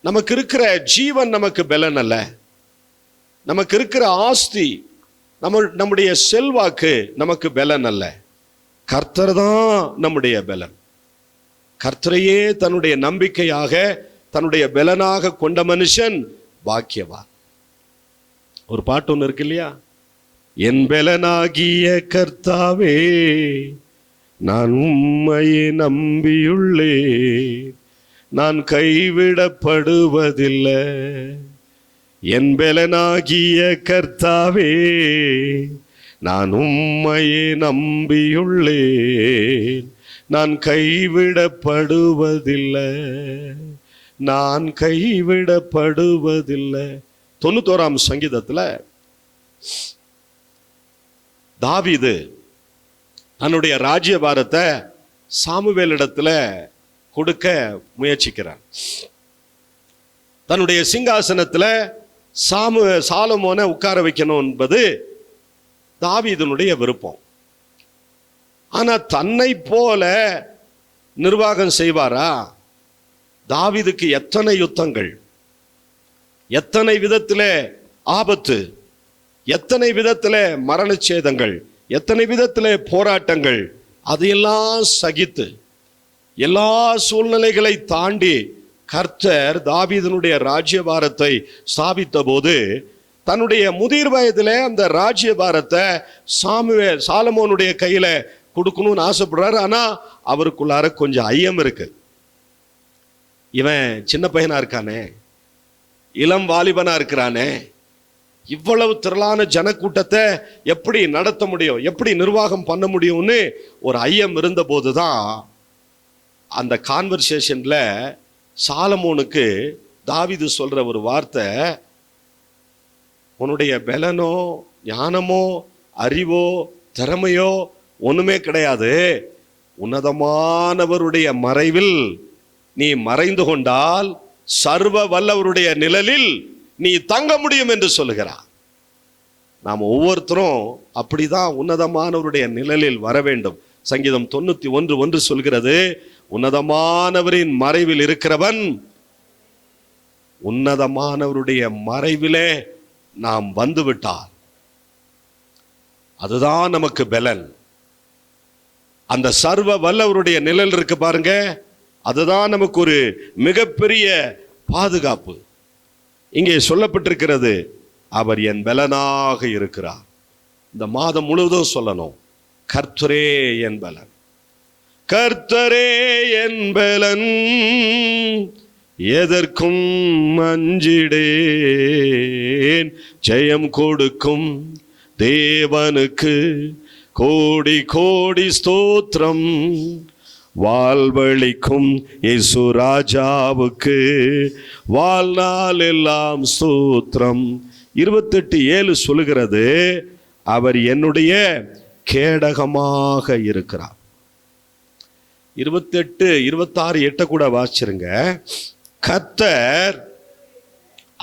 நமக்கு இருக்கிற ஜீவன் நமக்கு பெலன் அல்ல. நமக்கு இருக்கிற ஆஸ்தி, நம்முடைய செல்வாக்கு நமக்கு பெலன் அல்ல. கர்த்தர் தான் நம்முடைய பெலன். கர்த்தரையே தன்னுடைய நம்பிக்கையாக, தன்னுடைய பெலனாக கொண்ட மனுஷன் பாக்கியவான். ஒரு பாட்டு ஒன்று இருக்கு இல்லையா? என் பெலனாகிய கர்த்தாவே, நான் உம்மையே நம்பியுள்ளேன், நான் கைவிடப்படுவதில்லை. என் பெலனாகிய கர்த்தாவே, நான் உம்மையே நம்பியுள்ளேன், நான் கைவிடப்படுவதில்லை, நான் கைவிடப்படுவதில்லை. 91ஆம் சங்கீதத்தில் தாவீது தன்னுடைய ராஜ்யபாரத்தை சாமுவேலிடத்துல கொடுக்க முயற்சிக்கிறார். தன்னுடைய சிங்காசனத்துல சாலமோனை உட்கார வைக்கணும் என்பது தாவீதுனுடைய விருப்பம். ஆனா தன்னை போல நிர்வாகம் செய்வாரா? தாவீதுக்கு எத்தனை யுத்தங்கள், எத்தனை விதத்திலே ஆபத்து, எத்தனை விதத்திலே மரணச்சேதங்கள், எத்தனை விதத்திலே போராட்டங்கள், அதையெல்லாம் சகித்து எல்லா சூழ்நிலைகளை தாண்டி கர்த்தர் தாவீதினுடைய ராஜ்யபாரத்தை ஸ்தாபித்த போது தன்னுடைய முதிர் வயதிலே அந்த ராஜ்யபாரத்தை சாலமோனுடைய கையில கொடுக்கணும்னு ஆசைப்படுறாரு. ஆனா அவருக்குள்ளார கொஞ்சம் ஐயம் இருக்கு. இவன் சின்ன பையனா இருக்கானே, இளம் வாலிபனா இருக்கிறானே, இவ்வளவு திரளான ஜனக்கூட்டத்தை எப்படி நடத்த முடியும், எப்படி நிர்வாகம் பண்ண முடியும்னு ஒரு ஐயம் இருந்த போதுதான் அந்த கான்வர்சேஷன்ல சாலமோனுக்கு தாவீது சொல்ற ஒரு வார்த்தை, உன்னுடைய பலனோ ஞானமோ அறிவோ திறமையோ ஒண்ணுமே கிடையாது, உன்னதமானவருடைய மறைவில் நீ மறைந்து கொண்டால் சர்வ வல்லவருடைய நிழலில் நீ தங்க முடியும் என்று சொல்லுகிறார். நாம் ஒவ்வொருத்தரும் அப்படிதான் உன்னதமானவருடைய நிழலில் வர வேண்டும். சங்கீதம் 91:1 சொல்கிறது, உன்னதமானவரின் மறைவில் இருக்கிறவன், உன்னதமானவருடைய மறைவிலே நாம் வந்துவிட்டால் அதுதான் நமக்கு பலன். அந்த சர்வ வல்லவருடைய நிழல் இருக்கு பாருங்க, அதுதான் நமக்கு ஒரு மிகப்பெரிய பாதுகாப்பு. இங்கே சொல்லப்பட்டிருக்கிறது, அவர் என் பலனாக இருக்கிறார். இந்த மாதம் முழுவதும் சொல்லணும், கர்த்தரே என் பலன், கர்த்தரே என் பலன், எதற்கும் அஞ்சிடேன், ஜெயம் கொடுக்கும் தேவனுக்கு கோடி கோடி ஸ்தோத்திரம், வாழ்வழிக்கும் இயேசு ராஜாவுக்கு வாழ்நாள் எல்லாம் ஸ்தோத்திரம். 28:7 சொல்லுகிறது, அவர் என்னுடைய கேடகமாக இருக்கிறார். 28-26-8 கூட வாசிச்சிருங்க. கர்த்தர்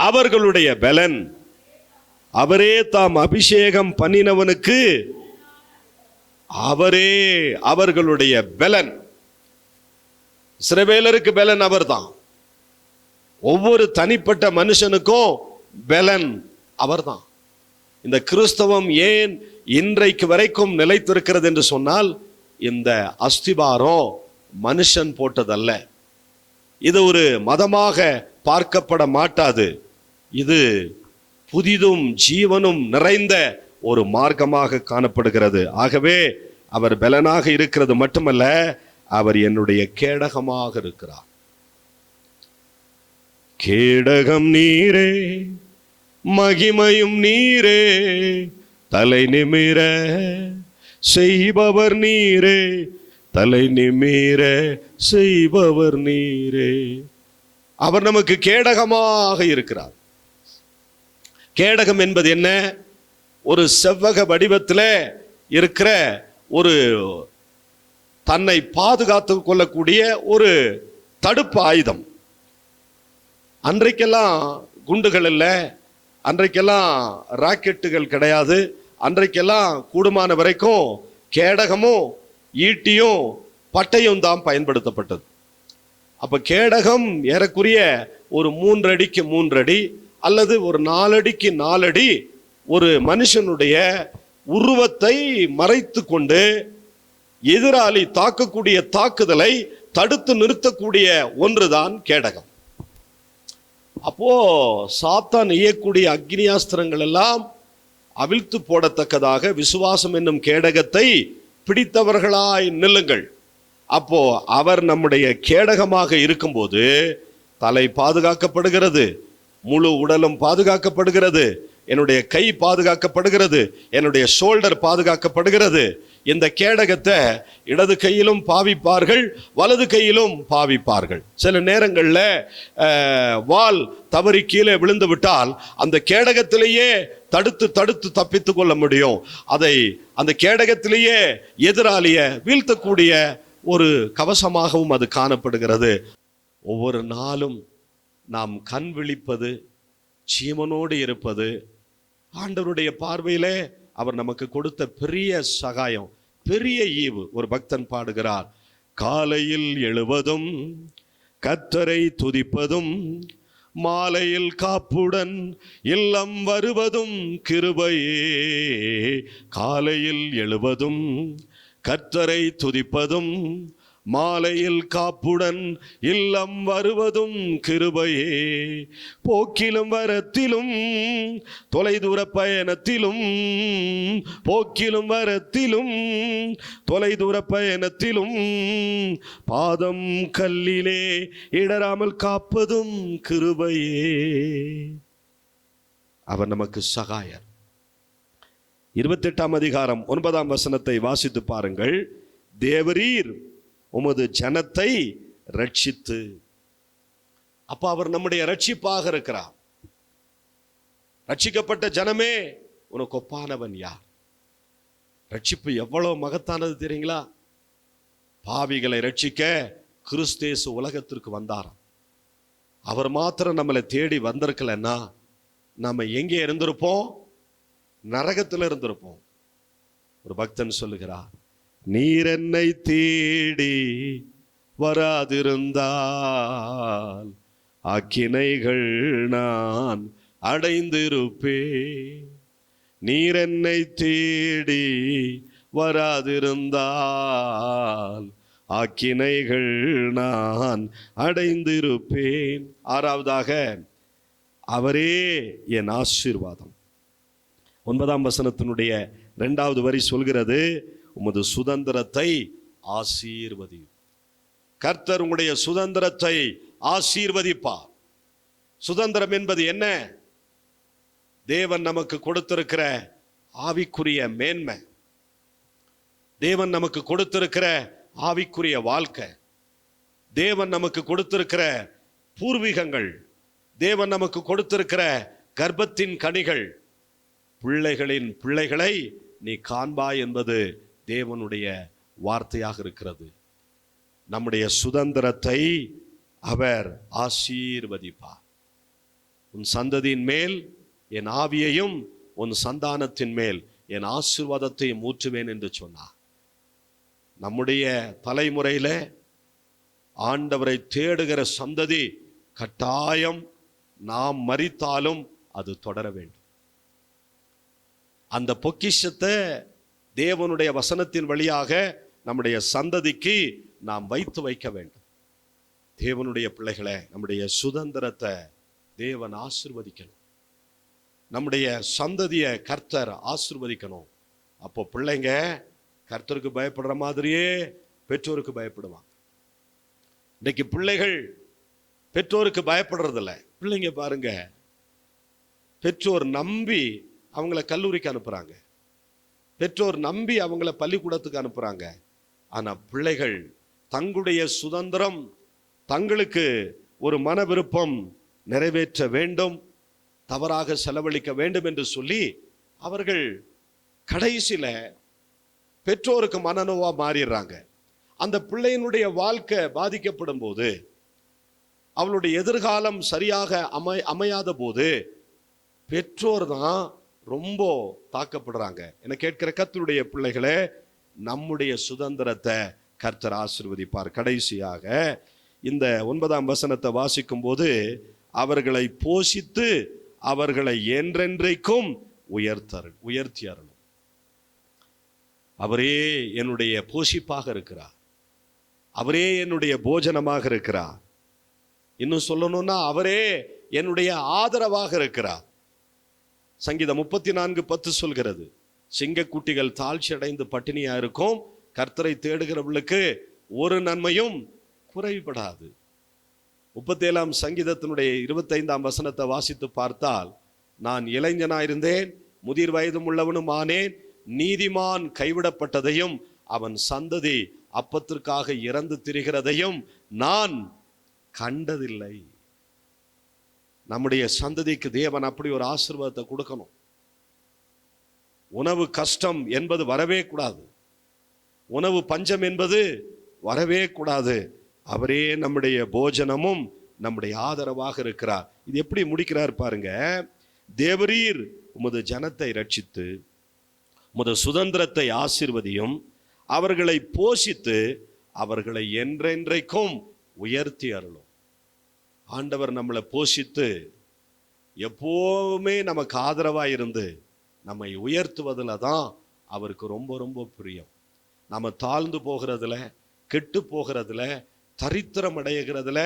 அவர்களுடைய பலன், அவரே தாம் அபிஷேகம் பண்ணினவனுக்கு அவரே அவர்களுடைய பலன். இஸ்ரவேலருக்கு பலன் அவர்தான். ஒவ்வொரு தனிப்பட்ட மனுஷனுக்கும் பலன் அவர்தான். இந்த கிறிஸ்தவம் ஏன் இன்றைக்கு வரைக்கும் நிலைத்திருக்கிறது என்று சொன்னால், இந்த அஸ்திபாரம் மனுஷன் போட்டதல்ல. இது ஒரு மதமாக பார்க்கப்பட மாட்டாது. இது புதிதும் ஜீவனும் நிறைந்த ஒரு மார்க்கமாக காணப்படுகிறது. ஆகவே அவர் பலனாக இருக்கிறது மட்டுமல்ல, அவர் என்னுடைய கேடகமாக இருக்கிறார். கேடகம் நீரே, மகிமையும் நீரே, தலை நிமிர செய்பவர் நீரே, தலை நிமிர செய்பவர் நீரே. அவர் நமக்கு கேடகமாக இருக்கிறார். கேடகம் என்பது என்ன? ஒரு செவ்வக வடிவத்தில் இருக்கிற ஒரு தன்னை பாதுகாத்து கொள்ளக்கூடிய ஒரு தடுப்பு ஆயுதம். அன்றைக்கெல்லாம் குண்டுகள் இல்லை, அன்றைக்கெல்லாம் ராக்கெட்டுகள் கிடையாது. அன்றைக்கெல்லாம் கூடுமான வரைக்கும் கேடகமும் ஈட்டியும் பட்டையும் தான் பயன்படுத்தப்பட்டது. அப்ப கேடகம் ஏறக்குரிய ஒரு 3 அடிக்கு 3 அடி அல்லது ஒரு 4 அடிக்கு 4 அடி ஒரு மனுஷனுடைய உருவத்தை மறைத்து கொண்டு எதிராளி தாக்கக்கூடிய தாக்குதலை தடுத்து நிறுத்தக்கூடிய ஒன்றுதான் கேடகம். அப்போ சாத்தான் எய்யக்கூடிய அக்னியாஸ்திரங்கள் எல்லாம் அவிழ்த்து போடத்தக்கதாக விசுவாசம் என்னும் கேடகத்தை பிடித்தவர்களாய் நில்லுங்கள். அப்போ அவர் நம்முடைய கேடகமாக இருக்கும்போது தலை பாதுகாக்கப்படுகிறது, முழு உடலும் பாதுகாக்கப்படுகிறது, என்னுடைய கை பாதுகாக்கப்படுகிறது, என்னுடைய ஷோல்டர் பாதுகாக்கப்படுகிறது, இந்த கேடகத்தை இடது கையிலும் பாவிப்பார்கள், வலது கையிலும் பாவிப்பார்கள். சில நேரங்களில் வாள் தவறி கீழே விழுந்து விட்டால் அந்த கேடகத்திலேயே தடுத்து தடுத்து தப்பித்து கொள்ள முடியும். அதை அந்த கேடகத்திலேயே எதிராளிய வீழ்த்தக்கூடிய ஒரு கவசமாகவும் அது காணப்படுகிறது. ஒவ்வொரு நாளும் நாம் கண் விழிப்பது, ஜீவனோடு இருப்பது ஆண்டவருடைய பார்வையிலே அவர் நமக்கு கொடுத்த பெரிய சகாயம், பெரிய ஈவு. ஒரு பக்தன் பாடுகிறார், காலையில் எழுவதும் கர்த்தரை துதிப்பதும், மாலையில் காப்புடன் இல்லம் வருவதும் கிருபையே. காலையில் எழுவதும் கர்த்தரை துதிப்பதும், மாலையில் காப்புடன் இல்லம் வருவதும் கிருபையே. போக்கிலும் வரத்திலும் தொலைதூர பயணத்திலும், போக்கிலும் வரத்திலும் தொலைதூர பயணத்திலும், பாதம் கல்லிலே இடராமல் காப்பதும் கிருபையே. அவர் நமக்கு சகாயர். 28ஆம் அதிகாரம் 9ஆம் வசனத்தை வாசித்து பாருங்கள். தேவரீர் உமது ஜனத்தை ரட்சித்து. அப்ப அவர் நம்முடைய ரட்சிப்பாக இருக்கிறார். ரட்சிக்கப்பட்ட ஜனமே உனக்கு ஒப்பானவன் யார்? ரட்சிப்பு எவ்வளவு மகத்தானது தெரியுங்களா? பாவிகளை ரட்சிக்க கிறிஸ்தேசு உலகத்திற்கு வந்தாராம். அவர் மாத்திரம் நம்மளை தேடி வந்திருக்கலன்னா நம்ம எங்கே இருந்திருப்போம்? நரகத்தில் இருந்திருப்போம். ஒரு பக்தன் சொல்லுகிறார், நீர் என்னை தேடி வராதிருந்தால் அக்கினைகள் நான் அடைந்திருப்பேன். நீர் என்னை தேடி வராதிருந்தால் அக்கினைகள் நான் அடைந்திருப்பேன். 6வதாக, அவரே என் ஆசீர்வாதம். 9ஆம் வசனத்தினுடைய 2வது வரி சொல்கிறது, உமது சுதந்திரத்தை ஆசீர்வதி. கர்த்தர் உங்களுடைய சுதந்திரத்தை ஆசீர்வதிப்பார். சுதந்திரம் என்பது என்ன? தேவன் நமக்கு கொடுத்திருக்கிற ஆவிக்குரிய மேன்மை, தேவன் நமக்கு கொடுத்திருக்கிற ஆவிக்குரிய வாழ்க்கை, தேவன் நமக்கு கொடுத்திருக்கிற பூர்வீகங்கள், தேவன் நமக்கு கொடுத்திருக்கிற கர்ப்பத்தின் கனிகள். பிள்ளைகளின் பிள்ளைகளை நீ காண்பாய் என்பது தேவனுடைய வார்த்தையாக இருக்கிறது. நம்முடைய சுதந்திரத்தை அவர் ஆசீர்வதிப்பார். உன் சந்ததியின் மேல் என் ஆவியையும் உன் சந்தானத்தின் மேல் என் ஆசீர்வாதத்தையும் ஊற்றுவேன் என்று சொன்னார். நம்முடைய தலைமுறையில ஆண்டவரை தேடுகிற சந்ததி கட்டாயம் நாம் மரித்தாலும் அது தொடர வேண்டும். அந்த பொக்கிஷத்தை தேவனுடைய வசனத்தின் வழியாக நம்முடைய சந்ததிக்கு நாம் வைத்து வைக்க வேண்டும். தேவனுடைய பிள்ளைகளை, நம்முடைய சுதந்திரத்தை தேவன் ஆசீர்வதிக்கணும். நம்முடைய சந்ததியை கர்த்தர் ஆசீர்வதிக்கணும். அப்போ பிள்ளைங்க கர்த்தருக்கு பயப்படுற மாதிரியே பெற்றோருக்கு பயப்படுவாங்க. இன்னைக்கு பிள்ளைகள் பெற்றோருக்கு பயப்படுறதில்ல. பிள்ளைங்க பாருங்க, பெற்றோர் நம்பி அவங்கள கல்லூரிக்கு அனுப்புறாங்க, பெற்றோர் நம்பி அவங்கள பள்ளிக்கூடத்துக்கு அனுப்புறாங்க. ஆனா பிள்ளைகள் தங்களுடைய சுதந்திரம், தங்களுக்கு ஒரு மன விருப்பம் நிறைவேற்ற வேண்டும், தவறாக செலவழிக்க வேண்டும் என்று சொல்லி அவர்கள் கடைசியில பெற்றோருக்கு மனநோவா மாறிடுறாங்க. அந்த பிள்ளையினுடைய வாழ்க்கை பாதிக்கப்படும் போது, அவளுடைய எதிர்காலம் சரியாக அமையாத போது பெற்றோர் தான் ரொம்ப தாக்கப்படுறாங்க. என கேட்கிற கர்த்தருடைய பிள்ளைகளே, நம்முடைய சுதந்திரத்தை கர்த்தர் ஆசீர்வதிப்பார். கடைசியாக இந்த 9ஆம் வசனத்தை வாசிக்கும் போது, அவர்களை போஷித்து அவர்களை என்றென்றைக்கும் உயர்த்தி அருளும். அவரே என்னுடைய போஷிப்பாக இருக்கிறார், அவரே என்னுடைய போஜனமாக இருக்கிறார். இன்னும் சொல்லணும்னா அவரே என்னுடைய ஆதரவாக இருக்கிறார். சங்கீதம் 34:10 சொல்கிறது, சிங்கக்குட்டிகள் தாழ்ச்சி அடைந்து பட்டினியா இருக்கும், கர்த்தரை தேடுகிறவர்களுக்கு ஒரு நன்மையும் குறைபடாது. 37ஆம் சங்கீதத்தினுடைய 25ஆம் வசனத்தை வாசித்து பார்த்தால், நான் இளைஞனாயிருந்தேன், முதிர் வயதும் உள்ளவனும் ஆனேன், நீதிமான் கைவிடப்பட்டதையும் அவன் சந்ததி அப்பத்திற்காக இறந்து திரிகிறதையும் நான் கண்டதில்லை. நம்முடைய சந்ததிக்கு தேவன் அப்படி ஒரு ஆசீர்வாதத்தை கொடுக்கணும். உணவு கஷ்டம் என்பது வரவே கூடாது. உணவு பஞ்சம் என்பது வரவே கூடாது. அவரே நம்முடைய போஜனமும் நம்முடைய ஆதரவாக இருக்கிறார். இது எப்படி முடிக்கிறார் பாருங்க. தேவரீர் உமது ஜனத்தை ரட்சித்து உமது சுதந்திரத்தை ஆசீர்வதியும், அவர்களை போஷித்து அவர்களை என்றென்றைக்கும் உயர்த்தி அருளும். ஆண்டவர் நம்மளை போஷித்து எப்போவுமே நமக்கு ஆதரவாக இருந்து நம்மை உயர்த்துவதில் தான் அவருக்கு ரொம்ப ரொம்ப பிரியம். நம்ம தாழ்ந்து போகிறதுல, கெட்டு போகிறதுல, தரித்திரம் அடைகிறதுல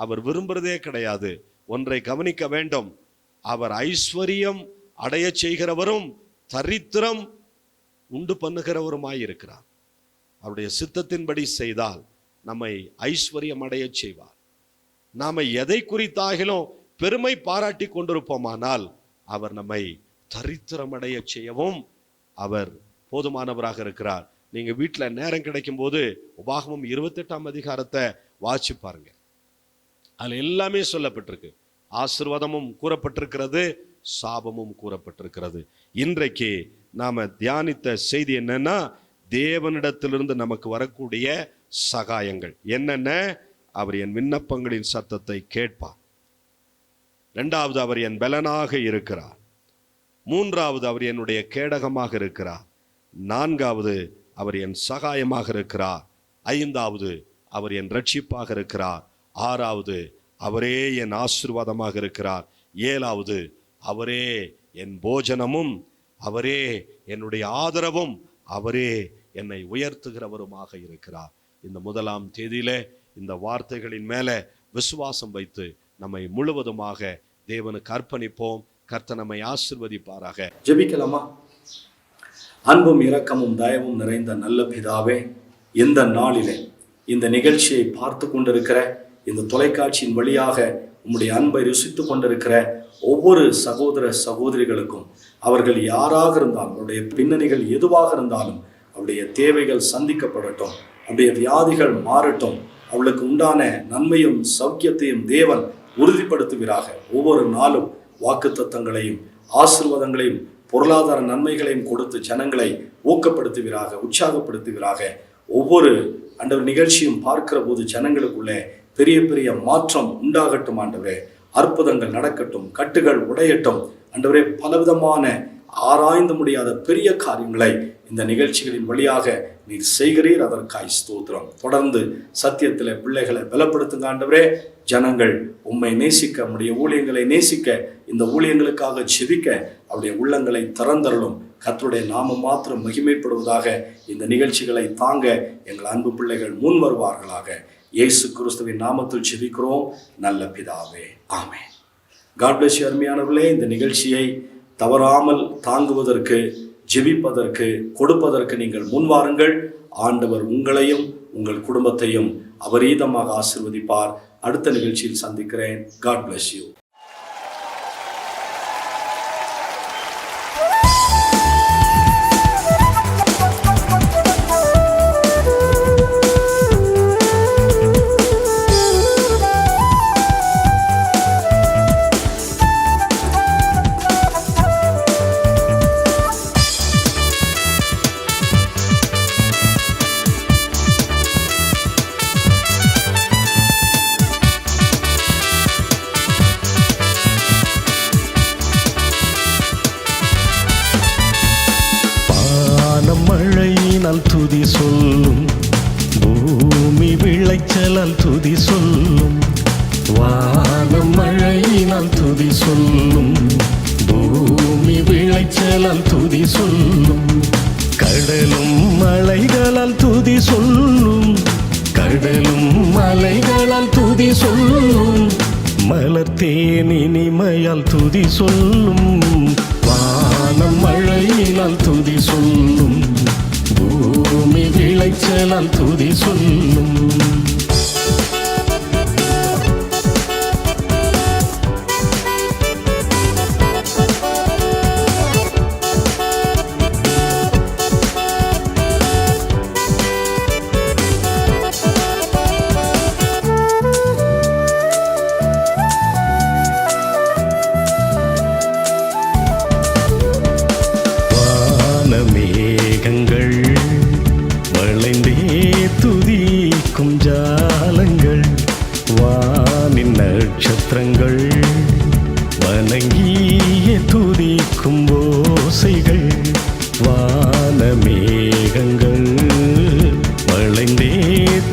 அவர் விரும்புறதே கிடையாது. ஒன்றை கவனிக்க வேண்டும், அவர் ஐஸ்வர்யம் அடைய செய்கிறவரும் தரித்திரம் உண்டு பண்ணுகிறவருமாய் இருக்கிறார். அவருடைய சித்தத்தின்படி செய்தால் நம்மை ஐஸ்வர்யம் அடைய செய்வார். நாம எதை குறித்தாகிலும் பெருமை பாராட்டி கொண்டிருப்போமானால் அவர் நம்மை தரித்திரம் அடைய செய்யவும் அவர் போதுமானவராக இருக்கிறார். நீங்க வீட்டில் நேரம் கிடைக்கும் போது உபாகமம் 28ஆம் அதிகாரத்தை வாசிச்சு பாருங்க. அதுல எல்லாமே சொல்லப்பட்டிருக்கு. ஆசீர்வாதமும் கூறப்பட்டிருக்கிறது, சாபமும் கூறப்பட்டிருக்கிறது. இன்றைக்கு நாம தியானித்த செய்தி என்னன்னா, தேவனிடத்திலிருந்து நமக்கு வரக்கூடிய சகாயங்கள் என்னென்ன? அவர் என் விண்ணப்பங்களின் சத்தத்தை கேட்பார். இரண்டாவது, அவர் என் பலனாக இருக்கிறார். மூன்றாவது, அவர் என்னுடைய கேடகமாக இருக்கிறார். நான்காவது, அவர் என் சகாயமாக இருக்கிறார். ஐந்தாவது, அவர் என் ரட்சிப்பாக இருக்கிறார். ஆறாவது, அவரே என் ஆசீர்வாதமாக இருக்கிறார். ஏழாவது, அவரே என் போஜனமும், அவரே என்னுடைய ஆதரவும், அவரே என்னை உயர்த்துகிறவருமாக இருக்கிறார். இந்த 1ஆம் தேதியிலே இந்த வார்த்தைகளின் மேல விசுவாசம் வைத்து நம்மை முழுவதுமாக தேவனுக்கு அர்ப்பணிப்போம். கர்த்தர் நம்மை ஆசீர்வதிப்பாராக. ஜெபிக்கலாமா? அன்பும் இரக்கமும் தயவும் நிறைந்த நல்ல பிதாவே, இந்த நாளிலே இந்த நிகழ்ச்சியை பார்த்து கொண்டிருக்கிற, இந்த தொலைக்காட்சியின் வழியாக உம்முடைய அன்பை ருசித்து கொண்டிருக்கிற ஒவ்வொரு சகோதர சகோதரிகளுக்கும், அவர்கள் யாராக இருந்தாலும், அவருடைய பின்னணிகள் எதுவாக இருந்தாலும், அவருடைய தேவைகள் சந்திக்கப்படட்டும், அவருடைய வியாதிகள் மாறட்டும், அவளுக்கு உண்டான நன்மையும் சௌக்கியத்தையும் தேவன் உறுதிப்படுத்துவீராக. ஒவ்வொரு நாளும் வாக்குத்தத்தங்களையும் ஆசீர்வாதங்களையும் பொருளாதார நன்மைகளையும் கொடுத்து ஜனங்களை ஊக்கப்படுத்துவீராக, உற்சாகப்படுத்துவீராக. ஒவ்வொரு ஆண்டவர் நிகழ்ச்சியும் பார்க்கிற போது ஜனங்களுக்குள்ளே பெரிய பெரிய மாற்றம் உண்டாகட்டும் ஆண்டவரே. அற்புதங்கள் நடக்கட்டும், கட்டுகள் உடையட்டும் ஆண்டவரே. பலவிதமான ஆராய்ந்து முடியாத பெரிய காரியங்களை இந்த நிகழ்ச்சிகளின் வழியாக நீர் செய்கிறீர். அதற்காய் ஸ்தோத்திரம். தொடர்ந்து சத்தியத்தில் பிள்ளைகளை பலப்படுத்துங்க ஆண்டவரே. ஜனங்கள் உம்மை நேசிக்க, நம்முடைய ஊழியங்களை நேசிக்க, இந்த ஊழியங்களுக்காக ஜெபிக்க அவருடைய உள்ளங்களை திறந்தருளும். கர்த்தருடைய நாமம் மாத்திரம் மகிமைப்படுவதாக. இந்த நிகழ்ச்சிகளை தாங்க எங்கள் அன்பு பிள்ளைகள் முன் வருவார்களாக. இயேசு கிறிஸ்துவின் நாமத்தில் ஜெபிக்கிறோம் நல்ல பிதாவே, ஆமென். God bless you. அருமையானவர்களே, இந்த நிகழ்ச்சியை தவறாமல் தாங்குவதற்கு, ஜெபிப்பதற்கு, கொடுப்பதற்கு நீங்கள் முன்வாருங்கள். ஆண்டவர் உங்களையும் உங்கள் குடும்பத்தையும் அபரீதமாக ஆசீர்வதிப்பார். அடுத்த நிகழ்ச்சியில் சந்திக்கிறேன். God bless you. துதி சொல்லும், பூமி விளைச்சலால் துதி சொல்லும். வானம் மழையினால் துதி சொல்லும், பூமி விளைச்சலால் துதி சொல்லும். கடலும் மலைகளால் துதி சொல்லும், கடலும் மலைகளால் துதி சொல்லும். மலர்த்தேன் இனிமையால் துதி சொல்லும், வானம் மழையினால் துதி சொல்லும், பூமி விளைச்சலால் துதி சொல்லும். துதிக்கும் ஜாலங்கள், வானின் நட்சத்திரங்கள் வணங்கிய துதிக்கும் ஓசைகள், வான மேகங்கள் வளைந்தே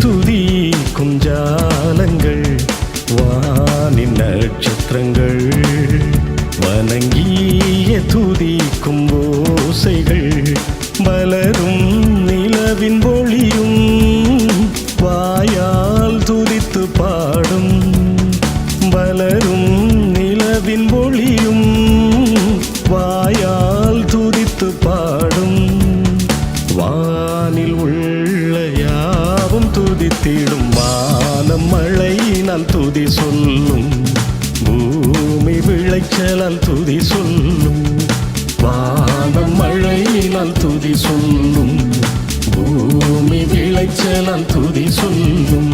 துதிக்கும் ஜாலங்கள், வானின் நட்சத்திரங்கள் வணங்கிய துதிக்கும் ஓசைகள், மலரும் நிலவின் ஒளியும் வாயால் துதித்து பாடும், மலரும் நிலவின் ஒளியும் வாயால் துதித்து பாடும், வானில் உள்ள யாவும் துதித்திடும், வானம் மழையினால் துதி சொல்லும், பூமி விளைச்சலால் துதி சொல்லும், வானம் மழையினால் துதி சொல்லும், பூமி விளைச்சலால் துதி சொல்லும்.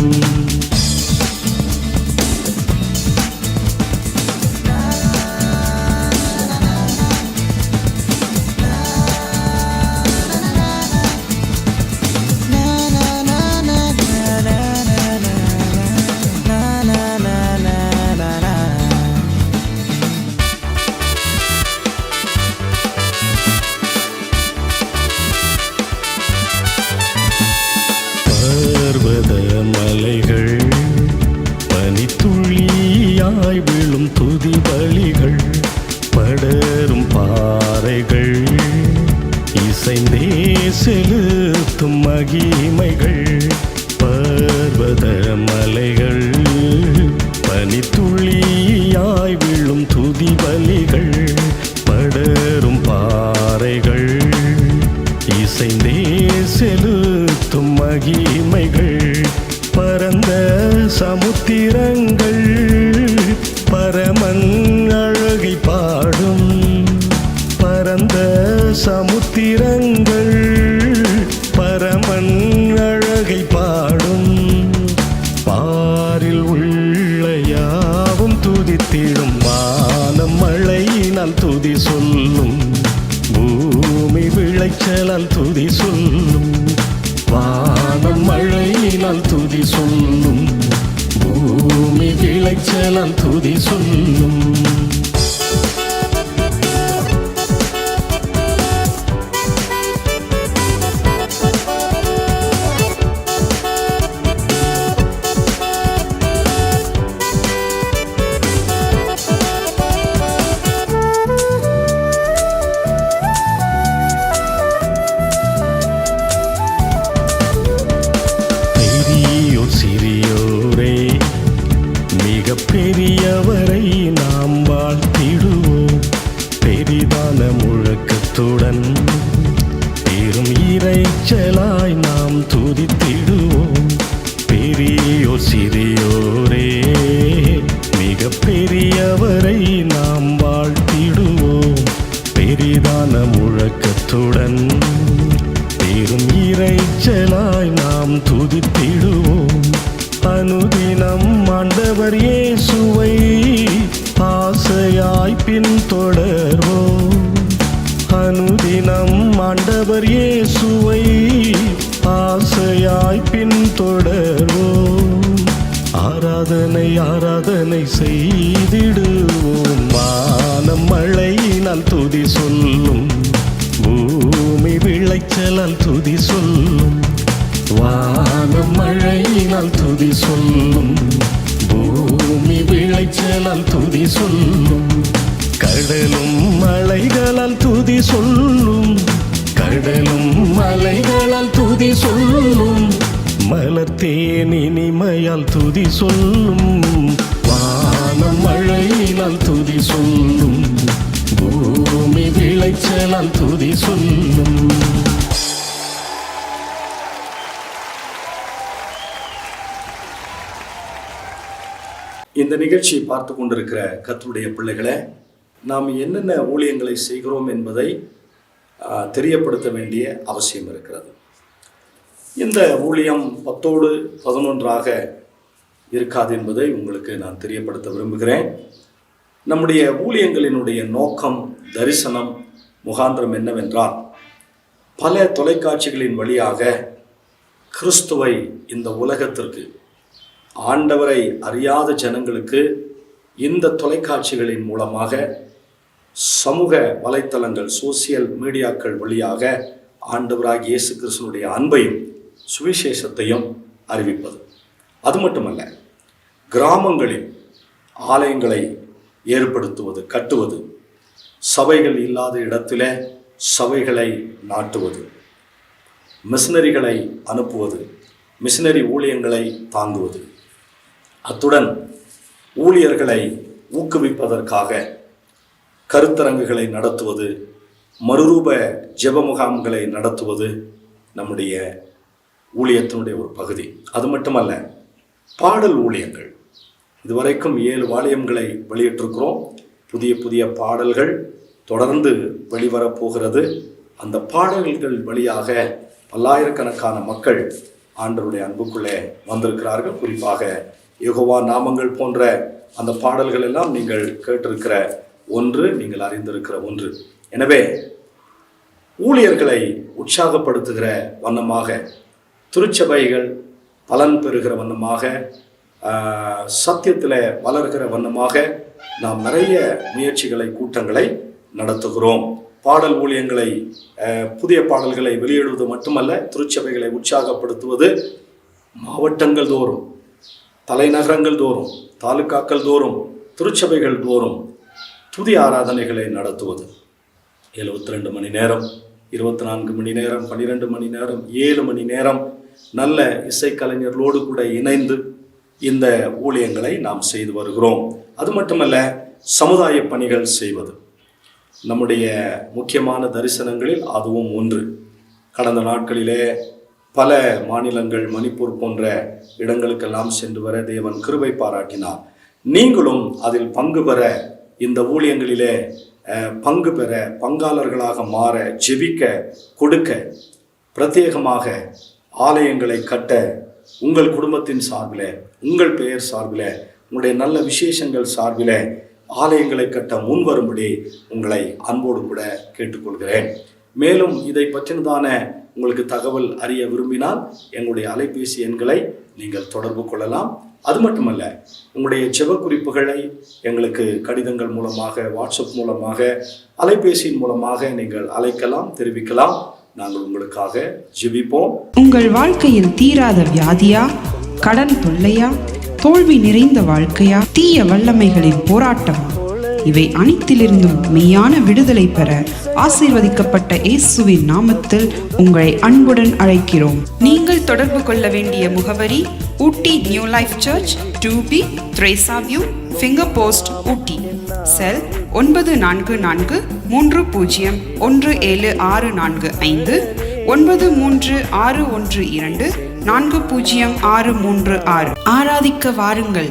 பர்வத மலைகள் பனித்துளியாய் விழும் துதி பலிகள், படரும் பாறைகள் இசைந்தே செலுத்தும் மகிமைகள், பர்வத மலைகள் பனித்துளியாய் விழும் துதி பலிகள், படரும் பாறைகள் இசைந்தே செலுத்தும் மகிமைகள், பரந்த சமுத்திரங்கள் பரமன் அழகை பாடும், பரந்த சமுத்திரங்கள் பரமன் அழகை பாடும், பாரில் உள்ள யாவும் துதித்திடும், வானம் மழையினால் துதி சொல்லும், பூமி விளைச்சலால் துதி சொல்லும், வானம் மழையினால் துதி சொல்லும், பூமி விளைச்சலால் துதி சொல்லும். பெரியோர் சிறியோரே மிக பெரியவரை நாம் வாழ்த்திடுவோம், பெரிதான முழக்கத்துடன் பெரும் இரைச்சலாய் நாம் துதித்திடுவோம், பெரியோர் சிறியோரே மிக பெரியவரை நாம் வாழ்த்திடுவோம், பெரிதான முழக்கத்துடன் பெரும் இரைச்சலாய் நாம் துதித்திடுவோம், அனுதினம் ஆண்டவர் இயேசுவை ஆசையாய் பின்தொடர்வோம், அனுதினம் ஆண்டவர் இயேசுவை ஆசையாய் பின்தொடர்வோம், ஆராதனை ஆராதனை செய்திடுவோம், வானம் மழையினால் துதி சொல்லும், பூமி விளைச்சலால் துதி சொல்லும், வானம் மழையினால் துதி சொல்லும், பூமி விளைச்சலால் துதி சொல்லும், கடலும் மலைகளால் துதி சொல்லும், கடலும் மலைகளால் துதி சொல்லும், மலர்த்தேன் இனிமையால் துதி சொல்லும், வானம் மழையினால் துதி சொல்லும், பூமி விளைச்சலால் துதி சொல்லும். இந்த நிகழ்ச்சியை பார்த்து கொண்டிருக்கிற கர்த்தருடைய பிள்ளைகளே, நாம் என்னென்ன ஊழியங்களை செய்கிறோம் என்பதை தெரியப்படுத்த வேண்டிய அவசியம் இருக்கிறது. இந்த ஊழியம் 10ஓடு 11ஆக இருக்காது என்பதை உங்களுக்கு நான் தெரியப்படுத்த விரும்புகிறேன். நம்முடைய ஊழியங்களினுடைய நோக்கம், தரிசனம், முகாந்திரம் என்னவென்றால், பல தொலைக்காட்சிகளின் வழியாக கிறிஸ்துவை இந்த உலகத்திற்கு, ஆண்டவரை அறியாத ஜனங்களுக்கு இந்த தொலைக்காட்சிகளின் மூலமாக, சமூக வலைத்தளங்கள், சோசியல் மீடியாக்கள் வழியாக ஆண்டவராகிய இயேசு கிறிஸ்துவினுடைய அன்பையும் சுவிசேஷத்தையும் அறிவிப்பது. அது மட்டுமல்ல, கிராமங்களில் ஆலயங்களை ஏற்படுத்துவது, கட்டுவது, சபைகள் இல்லாத இடத்திலே சபைகளை நாட்டுவது, மிஷனரிகளை அனுப்புவது, மிஷனரி ஊழியங்களை தாங்குவது, அத்துடன் ஊழியர்களை ஊக்குவிப்பதற்காக கருத்தரங்குகளை நடத்துவது, மறுரூப ஜெப முகாம்களை நடத்துவது நம்முடைய ஊழியத்தினுடைய ஒரு பகுதி. அது மட்டுமல்ல, பாடல் ஊழியங்கள். இதுவரைக்கும் 7 வால்யங்களை வெளியிட்டிருக்கிறோம். புதிய புதிய பாடல்கள் தொடர்ந்து வெளிவரப்போகிறது. அந்த பாடல்கள் வழியாக பல்லாயிரக்கணக்கான மக்கள் ஆண்டவருடைய அன்புக்குள்ளே வந்திருக்கிறார்கள். குறிப்பாக யெகோவா நாமங்கள் போன்ற அந்த பாடல்கள் எல்லாம் நீங்கள் கேட்டிருக்கிற ஒன்று, நீங்கள் அறிந்திருக்கிற ஒன்று. எனவே ஊழியர்களை உற்சாகப்படுத்துகிற வண்ணமாக, திருச்சபைகள் பலன் பெறுகிற வண்ணமாக, சத்தியத்தில் வளர்கிற வண்ணமாக நாம் நிறைய முயற்சிகளை, கூட்டங்களை நடத்துகிறோம். பாடல் ஊழியங்களை, புதிய பாடல்களை வெளியிடுவது மட்டுமல்ல, திருச்சபைகளை உற்சாகப்படுத்துவது, மாவட்டங்கள் தோறும், தலைநகரங்கள் தோறும், தாலுக்காக்கள் தோறும், திருச்சபைகள் தோறும் துதி ஆராதனைகளை நடத்துவது. 72 மணி நேரம், 24 மணி நேரம், 12 மணி நேரம், 7 மணி நேரம் நல்ல இசைக்கலைஞர்களோடு கூட இணைந்து இந்த ஊழியங்களை நாம் செய்து வருகிறோம். அது மட்டுமல்ல, சமுதாய பணிகள் செய்வது நம்முடைய முக்கியமான தரிசனங்களில் அதுவும் ஒன்று. கடந்த நாட்களிலே பல மாநிலங்கள், மணிப்பூர் போன்ற இடங்களுக்கெல்லாம் சென்று வர தேவன் கிருபை பாராட்டினார். நீங்களும் அதில் பங்கு பெற, இந்த ஊழியங்களிலே பங்கு பெற, பங்காளர்களாக மாற, ஜெபிக்க, கொடுக்க, பிரத்யேகமாக ஆலயங்களை கட்ட, உங்கள் குடும்பத்தின் சார்பில், உங்கள் பெயர் சார்பில், உங்களுடைய நல்ல விசேஷங்கள் சார்பில் ஆலயங்களை கட்ட முன்வரும்படி உங்களை அன்போடு கூட கேட்டுக்கொள்கிறேன். மேலும் இதை பற்றினதான உங்களுக்கு தகவல் அறிய விரும்பினால் எங்களுடைய அலைபேசி எண்களை நீங்கள் தொடர்பு கொள்ளலாம். அது மட்டுமல்ல, உங்களுடைய ஜெப குறிப்புகளை எங்களுக்கு கடிதங்கள் மூலமாக, வாட்ஸ்அப் மூலமாக, அலைபேசியின் மூலமாக நீங்கள் அழைக்கலாம், தெரிவிக்கலாம். நாங்கள் உங்களுக்காக ஜெபிப்போம். உங்கள் வாழ்க்கையில் தீராத வியாதியா, கடன் தொல்லையா, தோல்வி நிறைந்த வாழ்க்கையா, தீய வல்லமைகளின் போராட்டமா, இவை அனைத்திலிருந்தும் மெய்யான விடுதலை பெற ஆசீர்வதிக்கப்பட்ட இயேசுவின் நாமத்தில் உங்களை அன்புடன் அழைக்கிறோம். நீங்கள் தொடர்பு கொள்ள வேண்டிய முகவரி: Ooty new life church, 2B Theresa view, finger post, Ooty. Cell 9430176445, 9361240636. ஆராதிக்க வாருங்கள்,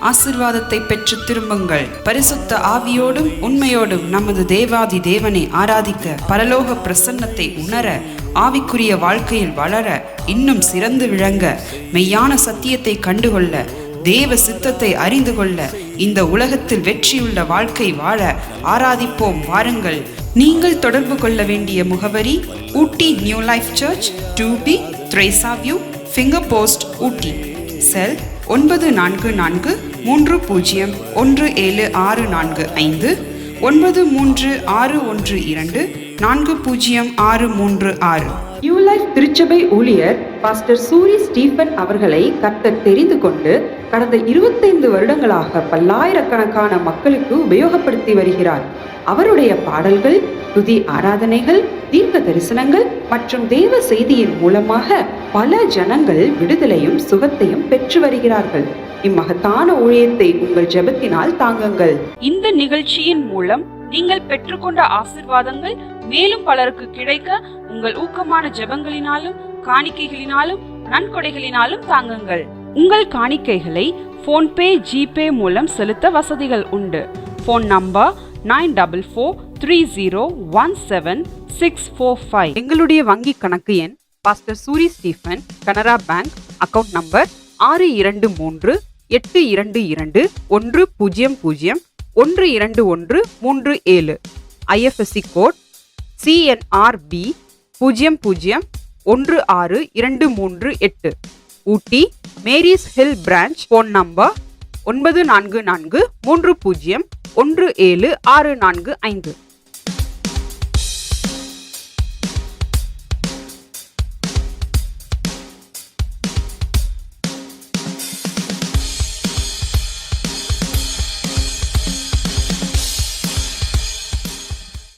ஆசீர்வாதத்தை பெற்று திரும்புங்கள். பரிசுத்த ஆவியோடும் உண்மையோடும் நமது தேவாதி தேவனை ஆராதிக்க, பரலோக பிரசன்னத்தை உணர, ஆவிக்குரிய வாழ்க்கையில் வளர, இன்னும் சிறந்து விளங்க, மெய்யான சத்தியத்தை கண்டுகொள்ள, தேவ சித்தத்தை அறிந்து கொள்ள, இந்த உலகத்தில் வெற்றியுள்ள வாழ்க்கை வாழ ஆராதிப்போம் வாருங்கள். நீங்கள் தொடர்பு கொள்ள வேண்டிய முகவரி: Ooty new life church, 2B Theresa view, finger post, Ooty. Cell 9430176445, 9361240636. New life திருச்சபை ஊழியர் பாஸ்டர் சூரி ஸ்டீபன் அவர்களை கர்த்தர் தெரிந்து கொண்டு கடந்த 25 வருடங்களாக பல்லாயிரக்கணக்கான மக்களுக்கு உபயோகப்படுத்தி வருகிறார். அவருடைய பாடல்கள், துதி ஆராதனைகள், தீர்க்க தரிசனங்கள் மற்றும் தேவ செய்தியின் மூலமாக பல ஜனங்கள் விடுதலையும் சுகத்தையும் பெற்று வருகிறார்கள். இம்மகத்தான ஊழியத்தை உங்கள் ஜெபத்தினால் தாங்குங்கள். இந்த நிகழ்ச்சியின் மூலம் நீங்கள் பெற்றுக்கொண்ட ஆசீர்வாதங்கள் மேலும் பலருக்கு கிடைக்க உங்கள் ஊக்கமான ஜெபங்களினாலும், காணிக்கைகளினாலும், நன்கொடைகளினாலும் தாங்குங்கள். உங்கள் காணிக்கைகளை போன்பே, ஜிபே மூலம் செலுத்த வசதிகள் உண்டு. Phone number 9443017645. எங்களுடைய வங்கி கணக்கு எண்: pastor Suri Stephen, Canara bank, account number 622100121137. IFSC code CNRB 00 162338. Ooty Mary's hill branch. Phone number 9443017645.